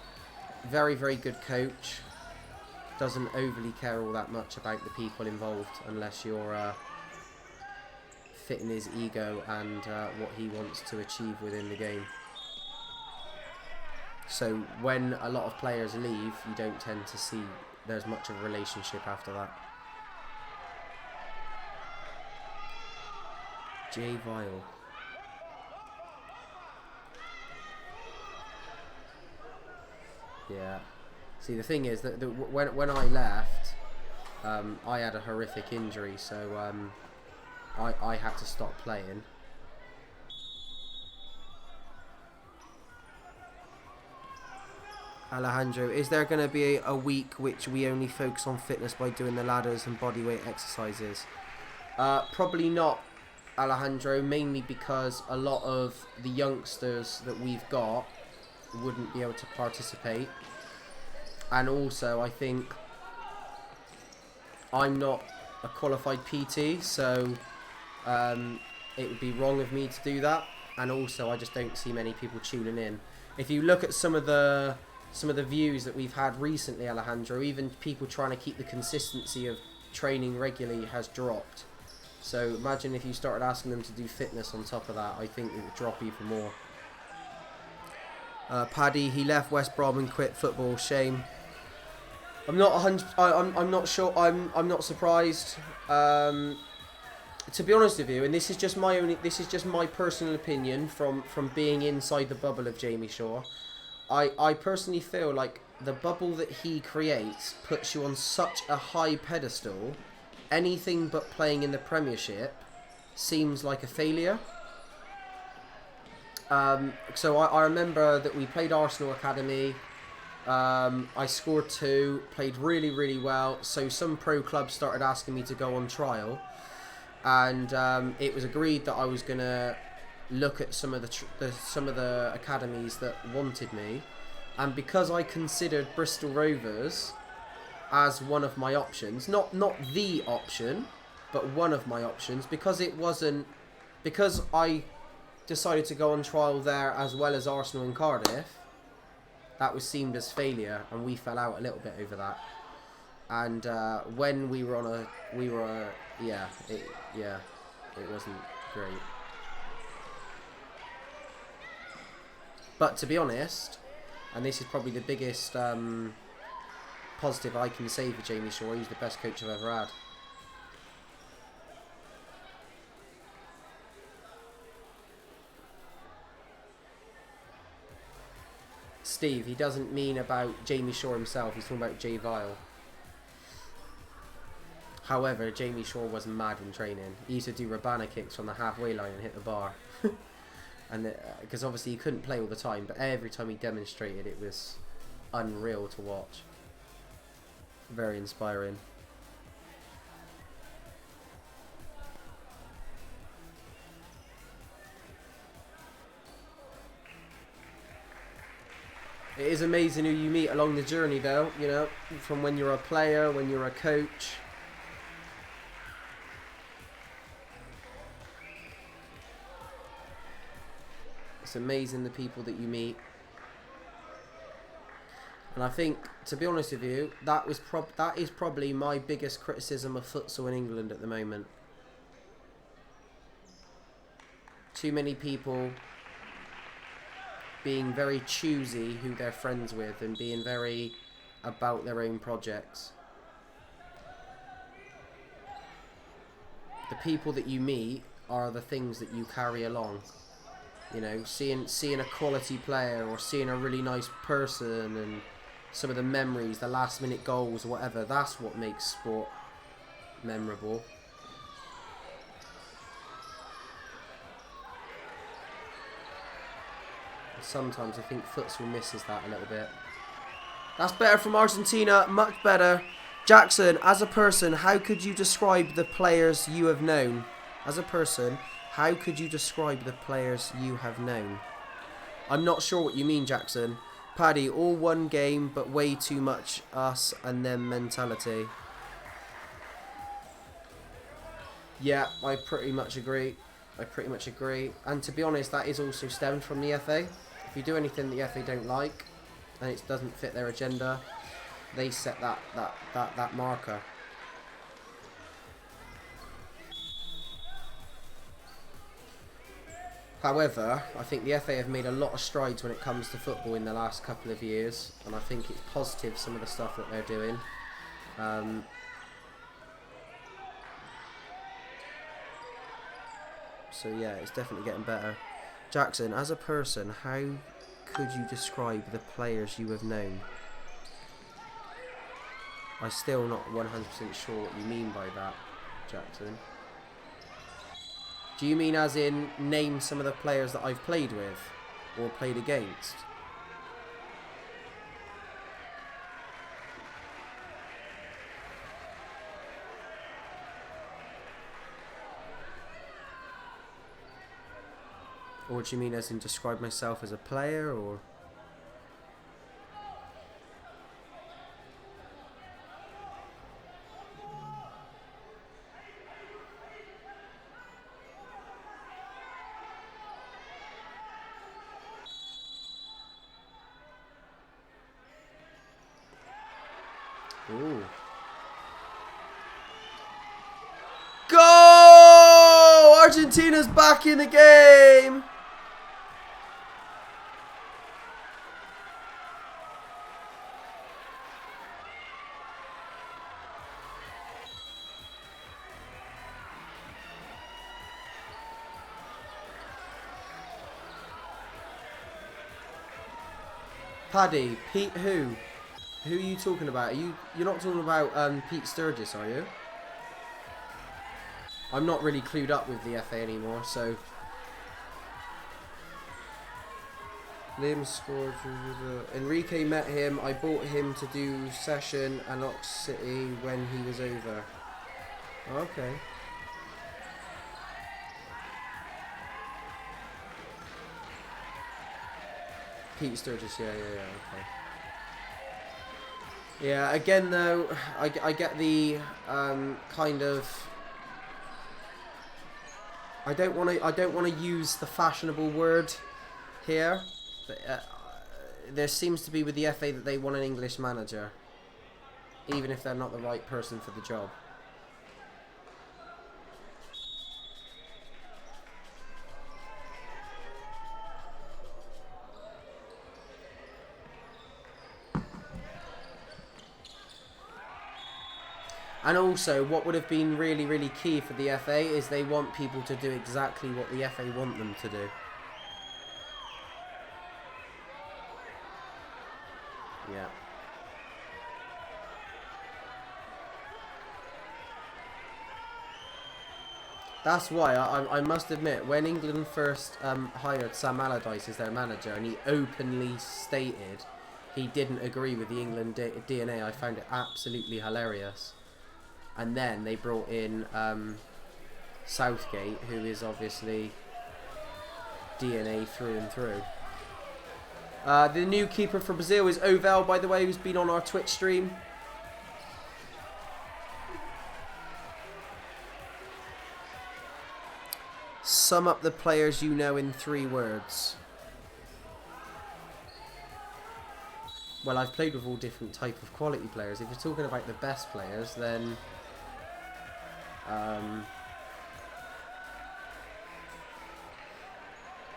very, very good coach, doesn't overly care all that much about the people involved unless you're fitting his ego and what he wants to achieve within the game. So when a lot of players leave, you don't tend to see there's much of a relationship after that. J Vile. Yeah. See, the thing is that when I left, I had a horrific injury, so I had to stop playing. Alejandro, is there going to be a week which we only focus on fitness by doing the ladders and bodyweight exercises? Probably not, Alejandro, mainly because a lot of the youngsters that we've got wouldn't be able to participate. And also, I think I'm not a qualified PT, so it would be wrong of me to do that. And also, I just don't see many people tuning in. If you look at some of the views that we've had recently, Alejandro, even people trying to keep the consistency of training regularly has dropped. So imagine if you started asking them to do fitness on top of that, I think it would drop even more. Paddy, he left West Brom and quit football. Shame. I'm not 100. I'm not sure. I'm not surprised. To be honest with you, and this is just my personal opinion from being inside the bubble of Jamie Shaw. I personally feel like the bubble that he creates puts you on such a high pedestal. Anything but playing in the Premiership seems like a failure. So I remember that we played Arsenal Academy. I scored 2, played really, really well. So some pro clubs started asking me to go on trial. And it was agreed that I was going to look at some of the academies that wanted me. And because I considered Bristol Rovers as one of my options, not the option, but one of my options, because I decided to go on trial there as well as Arsenal and Cardiff, that was seen as failure, and we fell out a little bit over that. And when it wasn't great. But to be honest, and this is probably the biggest positive I can say for Jamie Shaw, he's the best coach I've ever had. Steve, he doesn't mean about Jamie Shaw himself, he's talking about Jay Vile. However, Jamie Shaw was mad in training. He used to do Rabana kicks from the halfway line and hit the bar. And because obviously he couldn't play all the time, but every time he demonstrated, it was unreal to watch. Very inspiring. It is amazing who you meet along the journey, though, you know, from when you're a player, when you're a coach. It's amazing the people that you meet. And I think, to be honest with you, that is probably my biggest criticism of futsal in England at the moment. Too many people being very choosy who they're friends with and being very about their own projects. The people that you meet are the things that you carry along. You know, seeing a quality player or seeing a really nice person and some of the memories, the last minute goals or whatever, that's what makes sport memorable. And sometimes I think futsal misses that a little bit. That's better from Argentina, much better. Jackson, as a person, how could you describe the players you have known? As a person, how could you describe the players you have known? I'm not sure what you mean, Jackson. Paddy, all one game, but way too much us and them mentality. Yeah, I pretty much agree. And to be honest, that is also stemmed from the FA. If you do anything the FA don't like, and it doesn't fit their agenda, they set that marker. However, I think the FA have made a lot of strides when it comes to football in the last couple of years, and I think it's positive, some of the stuff that they're doing. So yeah, it's definitely getting better. Jackson, as a person, how could you describe the players you have known? I'm still not 100% sure what you mean by that, Jackson. Do you mean as in name some of the players that I've played with or played against? Or do you mean as in describe myself as a player, or? Ooh. Go! Argentina's back in the game! Paddy, Pete who? Who are you talking about? You're not talking about Pete Sturgis, are you? I'm not really clued up with the FA anymore, so. Lim scored. Enrique met him. I bought him to do session at Ox City when he was over. Okay. Pete Sturgis, yeah, okay. Yeah, again though, I get the kind of. I don't want to use the fashionable word here, but there seems to be with the FA that they want an English manager, even if they're not the right person for the job. And also, what would have been really, really key for the FA is they want people to do exactly what the FA want them to do. Yeah. That's why I must admit, when England first hired Sam Allardyce as their manager, and he openly stated he didn't agree with the England DNA, I found it absolutely hilarious. And then they brought in Southgate, who is obviously DNA through and through. The new keeper for Brazil is Ovel, by the way, who's been on our Twitch stream. Sum up the players you know in 3 words. Well, I've played with all different type of quality players. If you're talking about the best players, then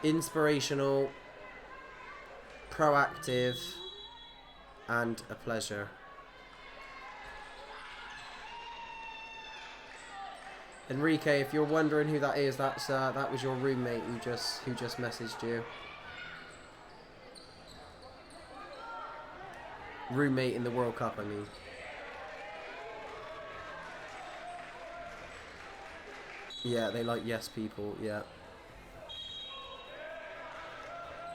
inspirational, proactive, and a pleasure. Enrique, if you're wondering who that is, that was your roommate who just messaged you. Roommate in the World Cup, I mean. Yeah, they like yes people, yeah.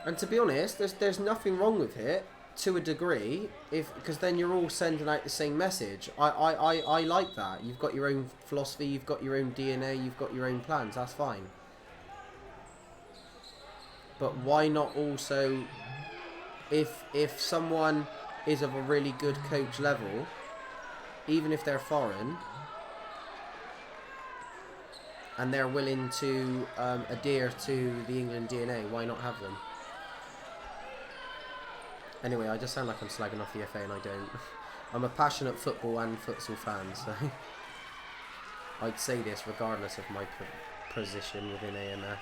And to be honest, there's nothing wrong with it to a degree, because then you're all sending out the same message. I like that. You've got your own philosophy, you've got your own DNA, you've got your own plans. That's fine. But why not also, if someone is of a really good coach level, even if they're foreign, and they're willing to adhere to the England DNA, why not have them? Anyway, I just sound like I'm slagging off the FA, and I don't. I'm a passionate football and futsal fan, so I'd say this regardless of my position within AMF.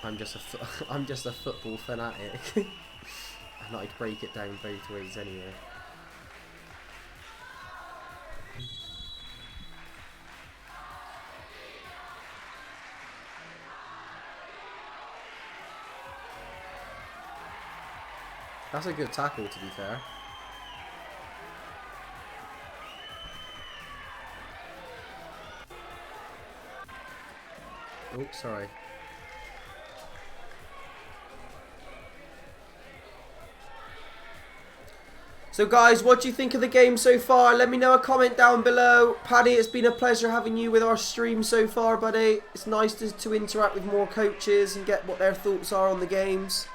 I'm just a football fanatic, and I'd break it down both ways anyway. That's a good tackle, to be fair. Oh, sorry. So guys, what do you think of the game so far? Let me know a comment down below. Paddy, it's been a pleasure having you with our stream so far, buddy. It's nice to interact with more coaches and get what their thoughts are on the games.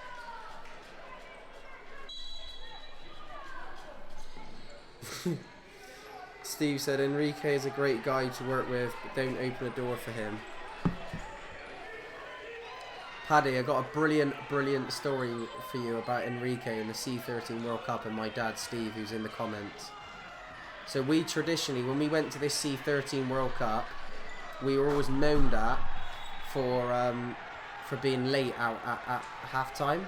Steve said Enrique is a great guy to work with, but don't open a door for him. Paddy, I got a brilliant story for you about Enrique in the C13 World Cup and my dad Steve, who's in the comments. So we traditionally, when we went to this C13 World Cup, we were always known that for being late out at halftime.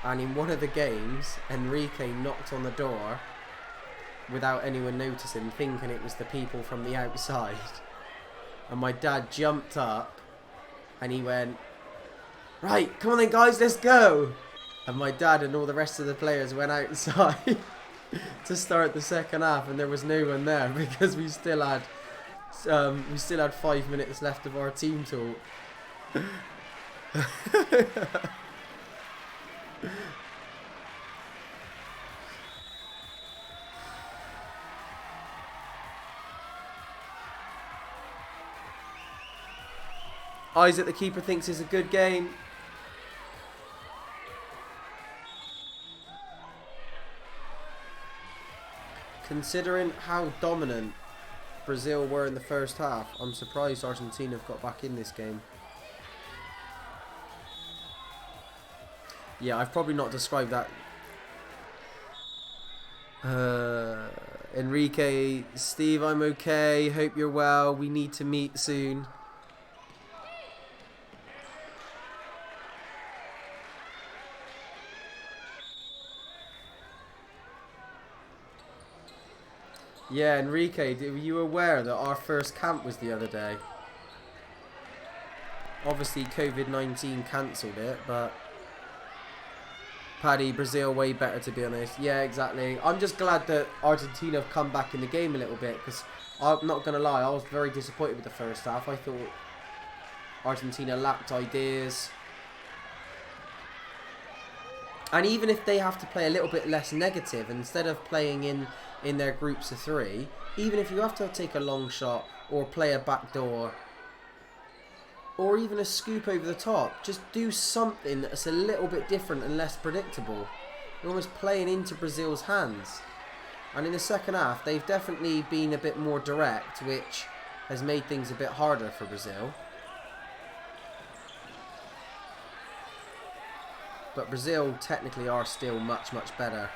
And in one of the games, Enrique knocked on the door without anyone noticing, thinking it was the people from the outside. And my dad jumped up and he went, "Right, come on then guys, let's go." And my dad and all the rest of the players went outside to start the second half, and there was no one there because we still had 5 minutes left of our team talk. Isaac, the keeper, thinks it's a good game. Considering how dominant Brazil were in the first half, I'm surprised Argentina have got back in this game. Yeah, I've probably not described that. Enrique, Steve, I'm okay. Hope you're well. We need to meet soon. Yeah, Enrique, were you aware that our first camp was the other day? Obviously, COVID-19 cancelled it, but Paddy, Brazil way better, to be honest. Yeah, exactly. I'm just glad that Argentina have come back in the game a little bit, because I'm not going to lie, I was very disappointed with the first half. I thought Argentina lacked ideas. And even if they have to play a little bit less negative, instead of playing in their groups of three, even if you have to take a long shot or play a backdoor or even a scoop over the top, just do something that's a little bit different and less predictable. You're almost playing into Brazil's hands. And in the second half, they've definitely been a bit more direct, which has made things a bit harder for Brazil. But Brazil technically are still much better.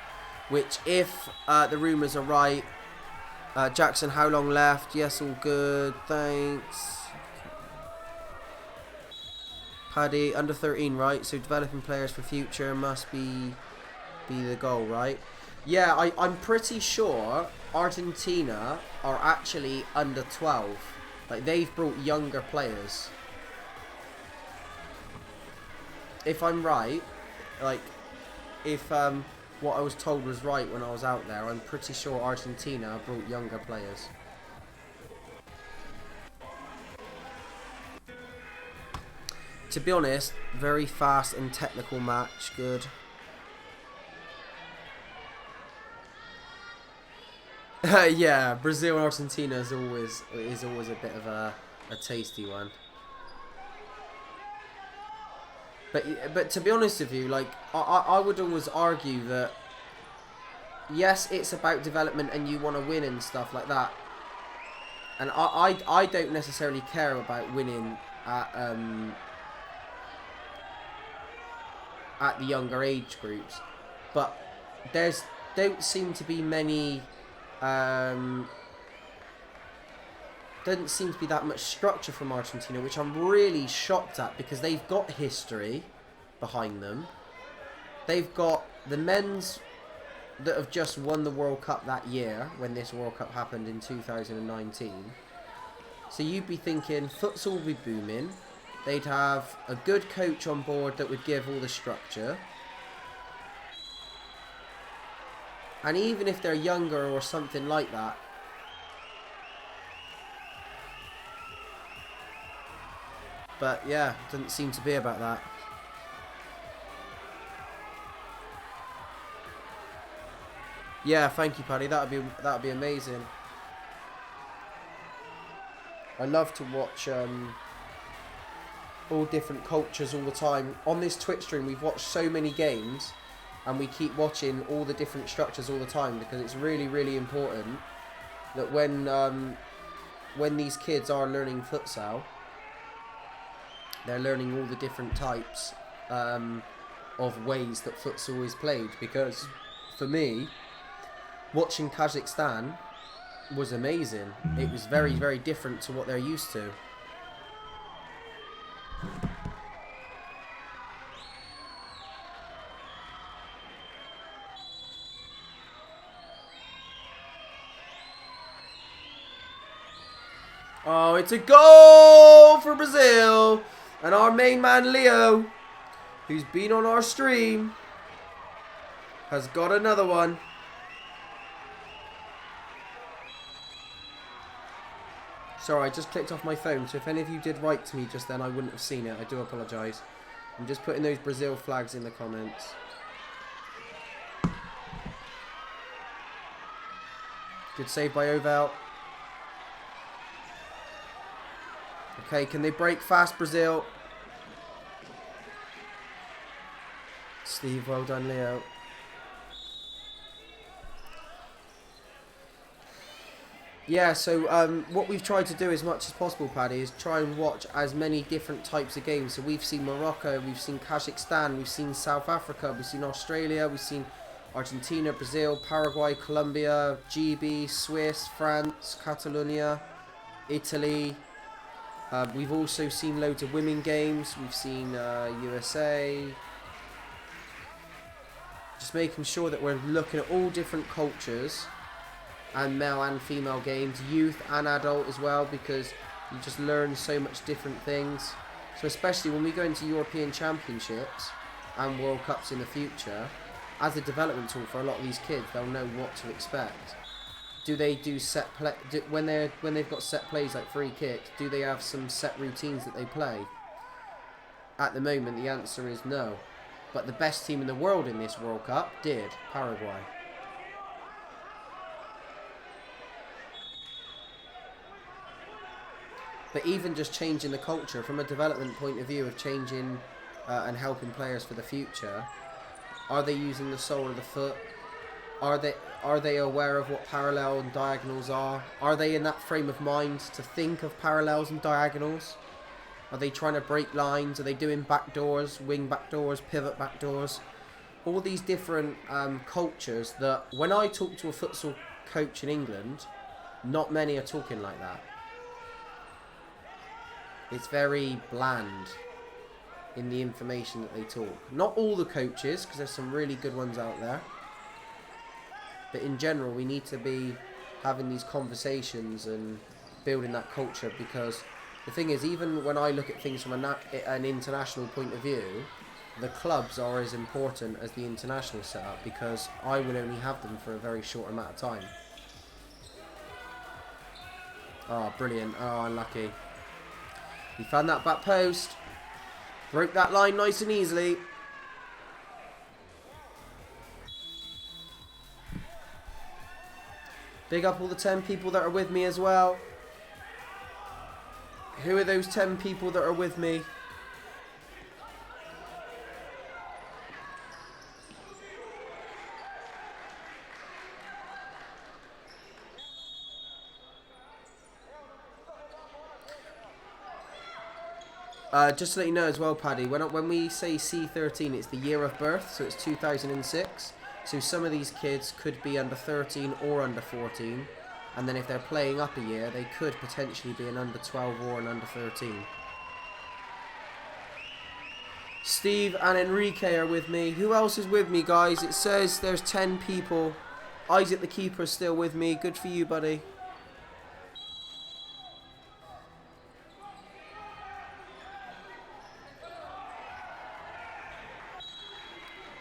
Which, if the rumours are right, Jackson, how long left? Yes, all good, thanks. Paddy, under 13, right? So developing players for future must be the goal, right? Yeah, I'm pretty sure Argentina are actually under 12. Like, they've brought younger players. If I'm right, like, if what I was told was right when I was out there, I'm pretty sure Argentina brought younger players. To be honest, very fast and technical match, good. Yeah, Brazil and Argentina is always a bit of a tasty one. But to be honest with you, like, I would always argue that yes, it's about development and you want to win and stuff like that. And I don't necessarily care about winning at the younger age groups, but don't seem to be many. Doesn't seem to be that much structure from Argentina, which I'm really shocked at, because they've got history behind them. They've got the men's that have just won the World Cup that year, when this World Cup happened in 2019. So you'd be thinking futsal would be booming. They'd have a good coach on board that would give all the structure. And even if they're younger or something like that, but yeah, doesn't seem to be about that. Yeah, thank you, Paddy. That'd be amazing. I love to watch all different cultures all the time. On this Twitch stream, we've watched so many games, and we keep watching all the different structures all the time because it's really, really important that when these kids are learning futsal, they're learning all the different types of ways that futsal is played. Because for me, watching Kazakhstan was amazing. It was very, very different to what they're used to. Oh, it's a goal for Brazil. And our main man, Leo, who's been on our stream, has got another one. Sorry, I just clicked off my phone, so if any of you did write to me just then, I wouldn't have seen it. I do apologise. I'm just putting those Brazil flags in the comments. Good save by Ovel. Okay, can they break fast, Brazil? Steve, well done, Leo. Yeah, so what we've tried to do as much as possible, Paddy, is try and watch as many different types of games. So we've seen Morocco, we've seen Kazakhstan, we've seen South Africa, we've seen Australia, we've seen Argentina, Brazil, Paraguay, Colombia, GB, Swiss, France, Catalonia, Italy. We've also seen loads of women games. We've seen USA. Just making sure that we're looking at all different cultures and male and female games, youth and adult as well, because you just learn so much different things. So especially when we go into European Championships and World Cups in the future, as a development tool for a lot of these kids, they'll know what to expect. Do they do set play when they've got set plays like free kick? Do they have some set routines that they play? At the moment, the answer is no. But the best team in the world in this World Cup did, Paraguay. But even just changing the culture from a development point of view of changing and helping players for the future, are they using the sole of the foot? Are they aware of what parallel and diagonals are? Are they in that frame of mind to think of parallels and diagonals? Are they trying to break lines? Are they doing backdoors, wing backdoors, pivot backdoors? All these different cultures that when I talk to a futsal coach in England, not many are talking like that. It's very bland in the information that they talk. Not all the coaches, because there's some really good ones out there. But in general, we need to be having these conversations and building that culture, because the thing is, even when I look at things from an international point of view, the clubs are as important as the international setup, because I will only have them for a very short amount of time. Oh, brilliant. Oh, unlucky. He found that back post. Broke that line nice and easily. Big up all the 10 people that are with me as well. Who are those 10 people that are with me? Just to let you know as well, Paddy, when we say C13, it's the year of birth, so it's 2006. So some of these kids could be under 13 or under 14. And then if they're playing up a year, they could potentially be an under 12 or an under 13. Steve and Enrique are with me. Who else is with me, guys? It says there's 10 people. Isaac the keeper is still with me. Good for you, buddy.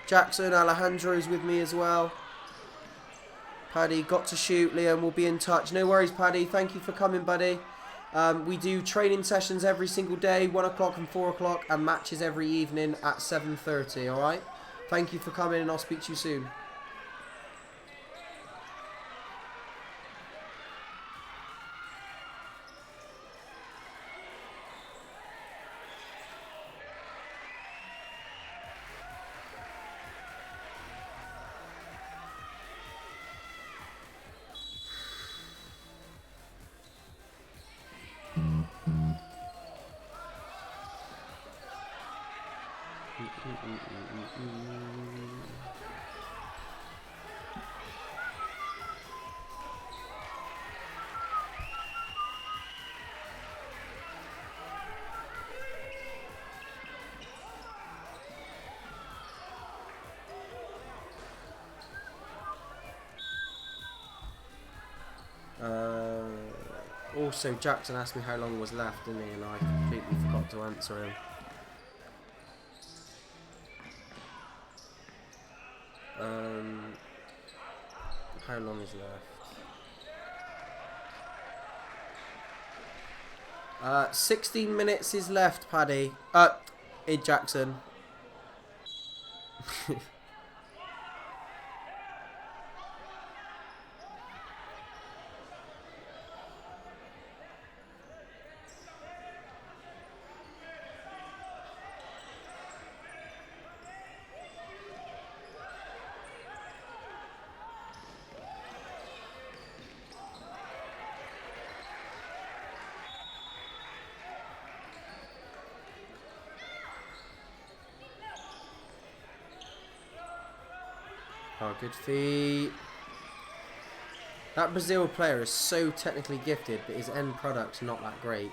Jackson Alejandro is with me as well. Paddy, got to shoot. Liam will be in touch. No worries, Paddy. Thank you for coming, buddy. We do training sessions every single day, 1 o'clock and 4 o'clock, and matches every evening at 7:30, alright? Thank you for coming, and I'll speak to you soon. Also, Jackson asked me how long was left, didn't he? And I completely forgot to answer him. How long is left? 16 minutes is left, Paddy. Jackson. Oh, good feet. That Brazil player is so technically gifted, but his end product's not that great.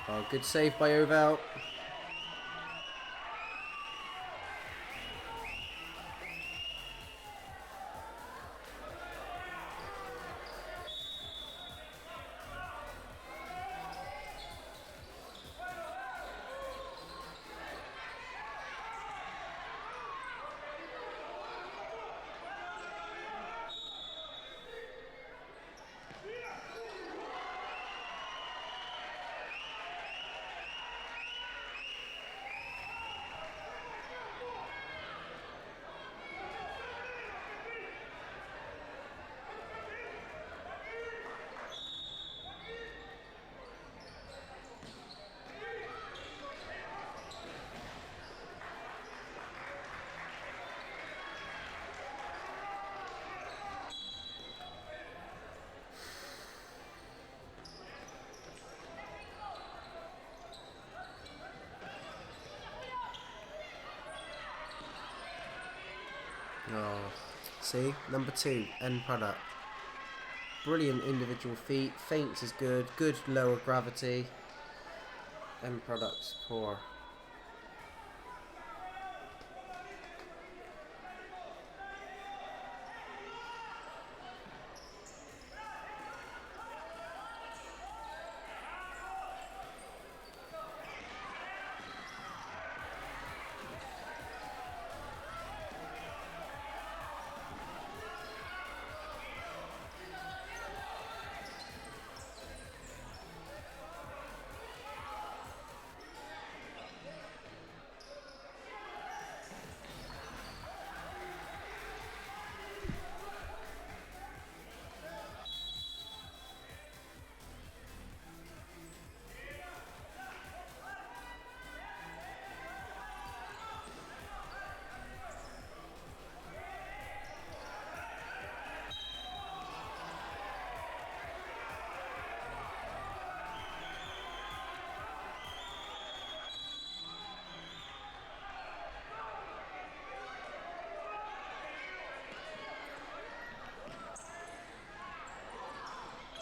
Oh, good save by Ovel. Oh, see? Number 2, end product. Brilliant individual feet. Feints is good. Good lower gravity. End product's poor.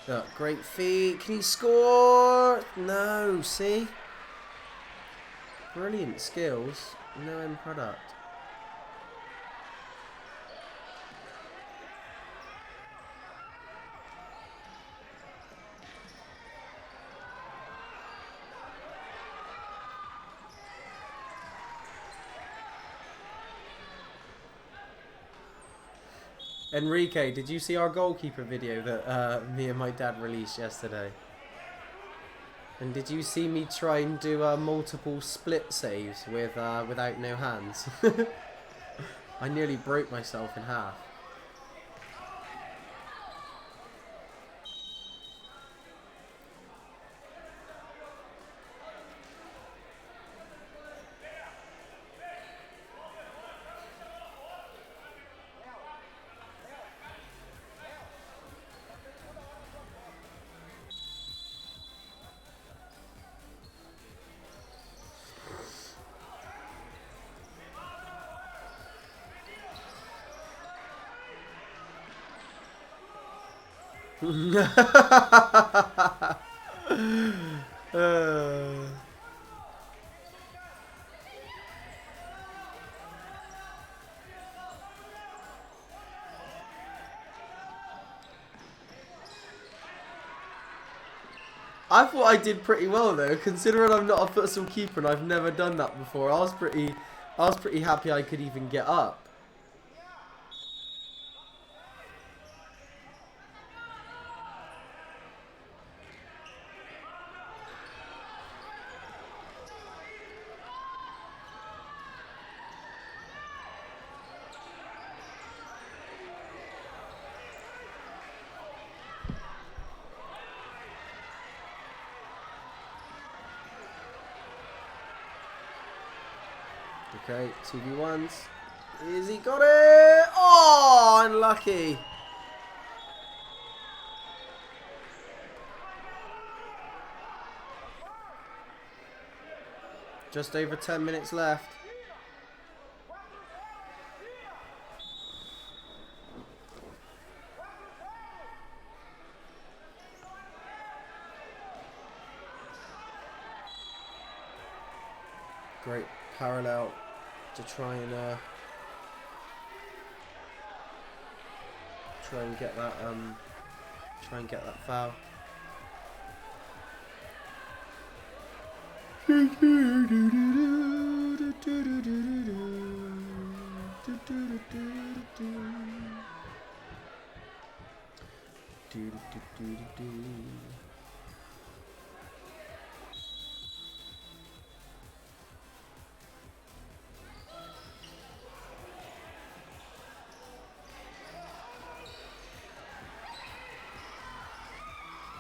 Look, great feet. Can he score? No, see? Brilliant skills. No end product. Enrique, did you see our goalkeeper video that me and my dad released yesterday? And did you see me try and do multiple split saves with without no hands? I nearly broke myself in half. I thought I did pretty well though, considering I'm not a futsal keeper and I've never done that before. I was pretty happy I could even get up. Okay, 2v1s. Is he got it? Oh, unlucky. Just over 10 minutes left. Great parallel to try and get that foul.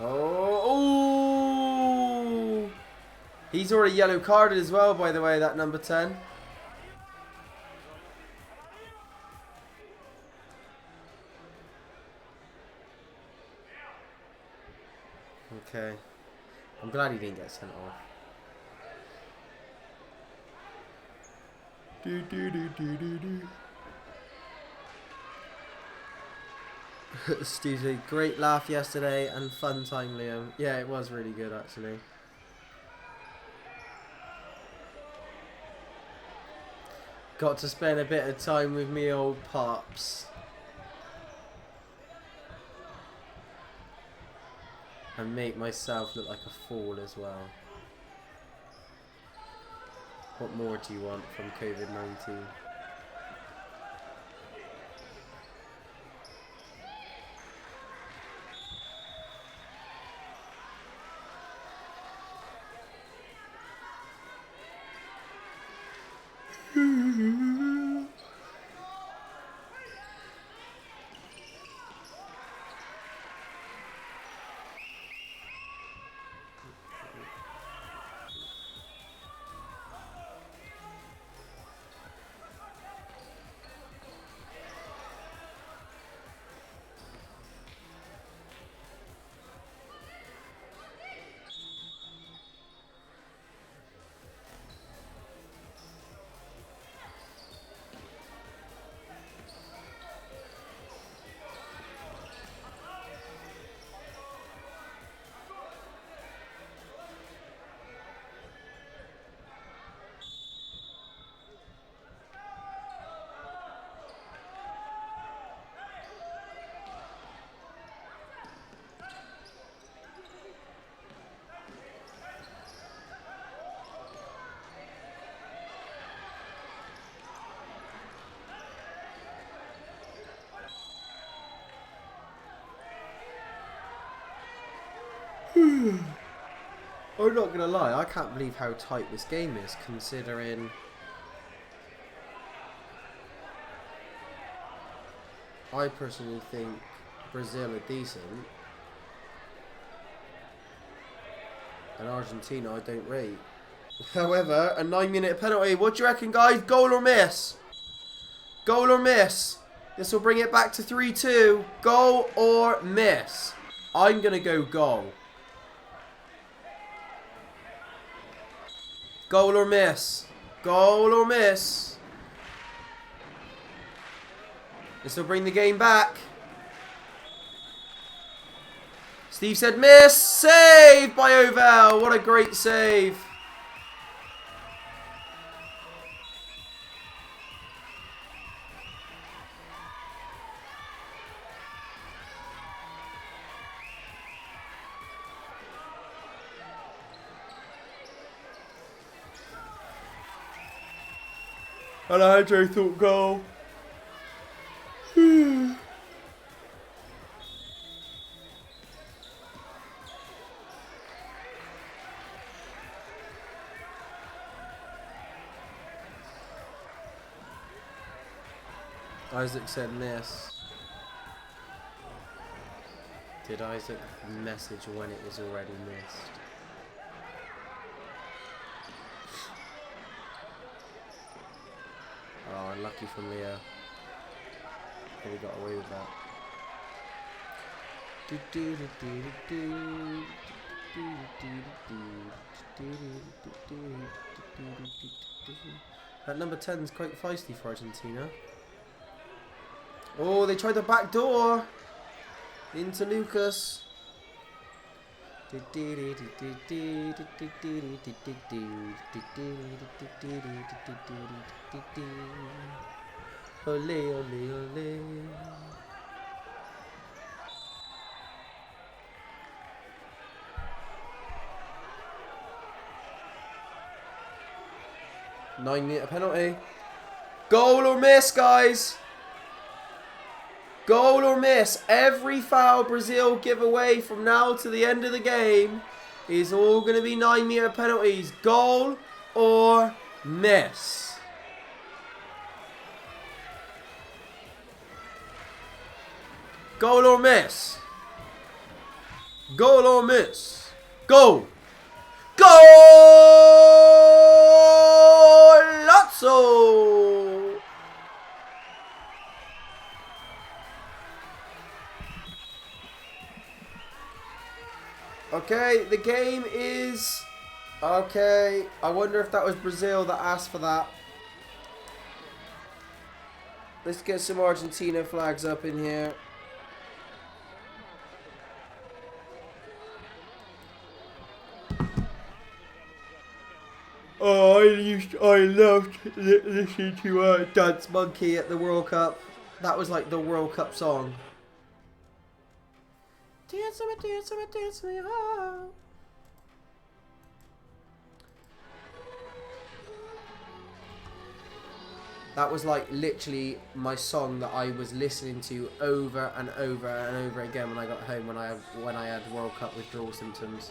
Oh, he's already yellow carded as well, by the way, that number 10. Okay. I'm glad he didn't get sent off. Steve's a great laugh yesterday and fun time, Liam. Yeah, it was really good actually. Got to spend a bit of time with me old pops. And make myself look like a fool as well. What more do you want from COVID-19? I'm not gonna lie, I can't believe how tight this game is, considering I personally think Brazil are decent and Argentina I don't rate. However, a 9-minute penalty. What do you reckon, guys? Goal or miss? Goal or miss? This will bring it back to 3-2. Goal or miss? I'm gonna go goal. Goal or miss? Goal or miss? This will bring the game back. Steve said miss. Save by Ovel. What a great save. Alejandro thought goal. Isaac said miss. Did Isaac message when it was already missed? Oh, unlucky from Leo. But he got away with that. That number 10 is quite feisty for Argentina. Oh, they tried the back door into Lucas. Ole, ole, ole. Nine-meter penalty. Goal or miss, guys. Goal or miss. Every foul Brazil give away from now to the end of the game is all going to be 9-meter penalties. Goal or miss. Goal or miss. Goal or miss. Goal. Golazo. Okay, the game is... Okay, I wonder if that was Brazil that asked for that. Let's get some Argentina flags up in here. Oh, I loved listening to Dance Monkey at the World Cup. That was like the World Cup song. Dance with me, dance with me, dance with me, oh. That was like literally my song that I was listening to over and over and over again when I got home when I had World Cup withdrawal symptoms.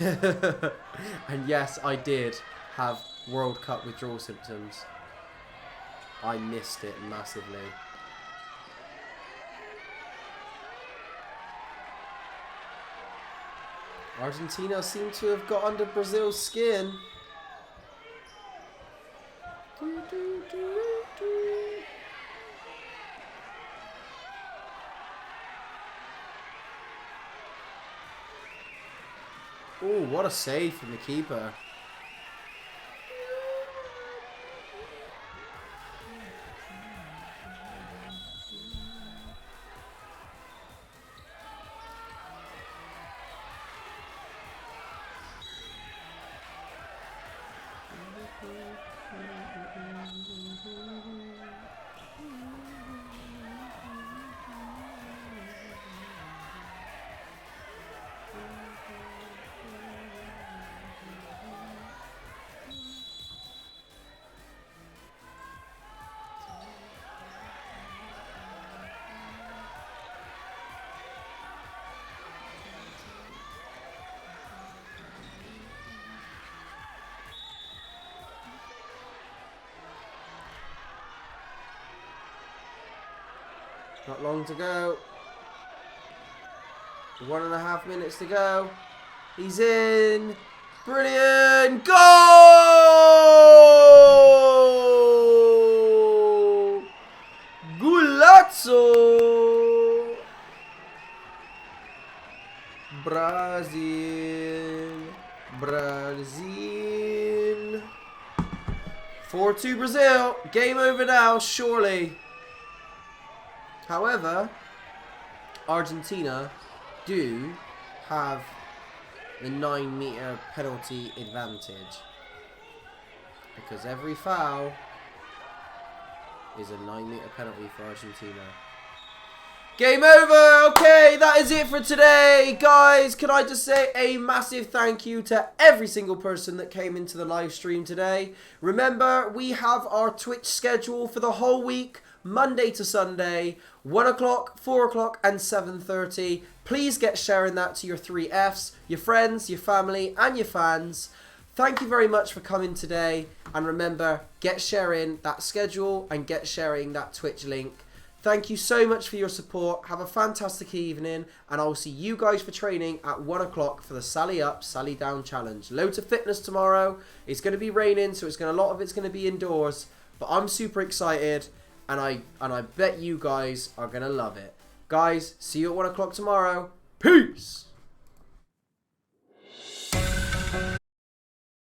And yes, I did have World Cup withdrawal symptoms. I missed it massively. Argentina seem to have got under Brazil's skin. Oh, what a save from the keeper. Not long to go. 1.5 minutes to go. He's in. Brilliant. Goal! Golazo! Brazil. Brazil. 4-2 Brazil. Game over now, surely. However, Argentina do have the 9-meter penalty advantage. Because every foul is a 9-meter penalty for Argentina. Game over! Okay, that is it for today. Guys, can I just say a massive thank you to every single person that came into the live stream today. Remember, we have our Twitch schedule for the whole week, Monday to Sunday, 1 o'clock, 4 o'clock and 7:30. Please get sharing that to your 3Fs, your friends, your family and your fans. Thank you very much for coming today. And remember, get sharing that schedule and get sharing that Twitch link. Thank you so much for your support. Have a fantastic evening. And I will see you guys for training at 1 o'clock for the Sally Up, Sally Down challenge. Loads of fitness tomorrow. It's going to be raining, so a lot of it's going to be indoors. But I'm super excited. And I bet you guys are going to love it. Guys, see you at 1 o'clock tomorrow. Peace!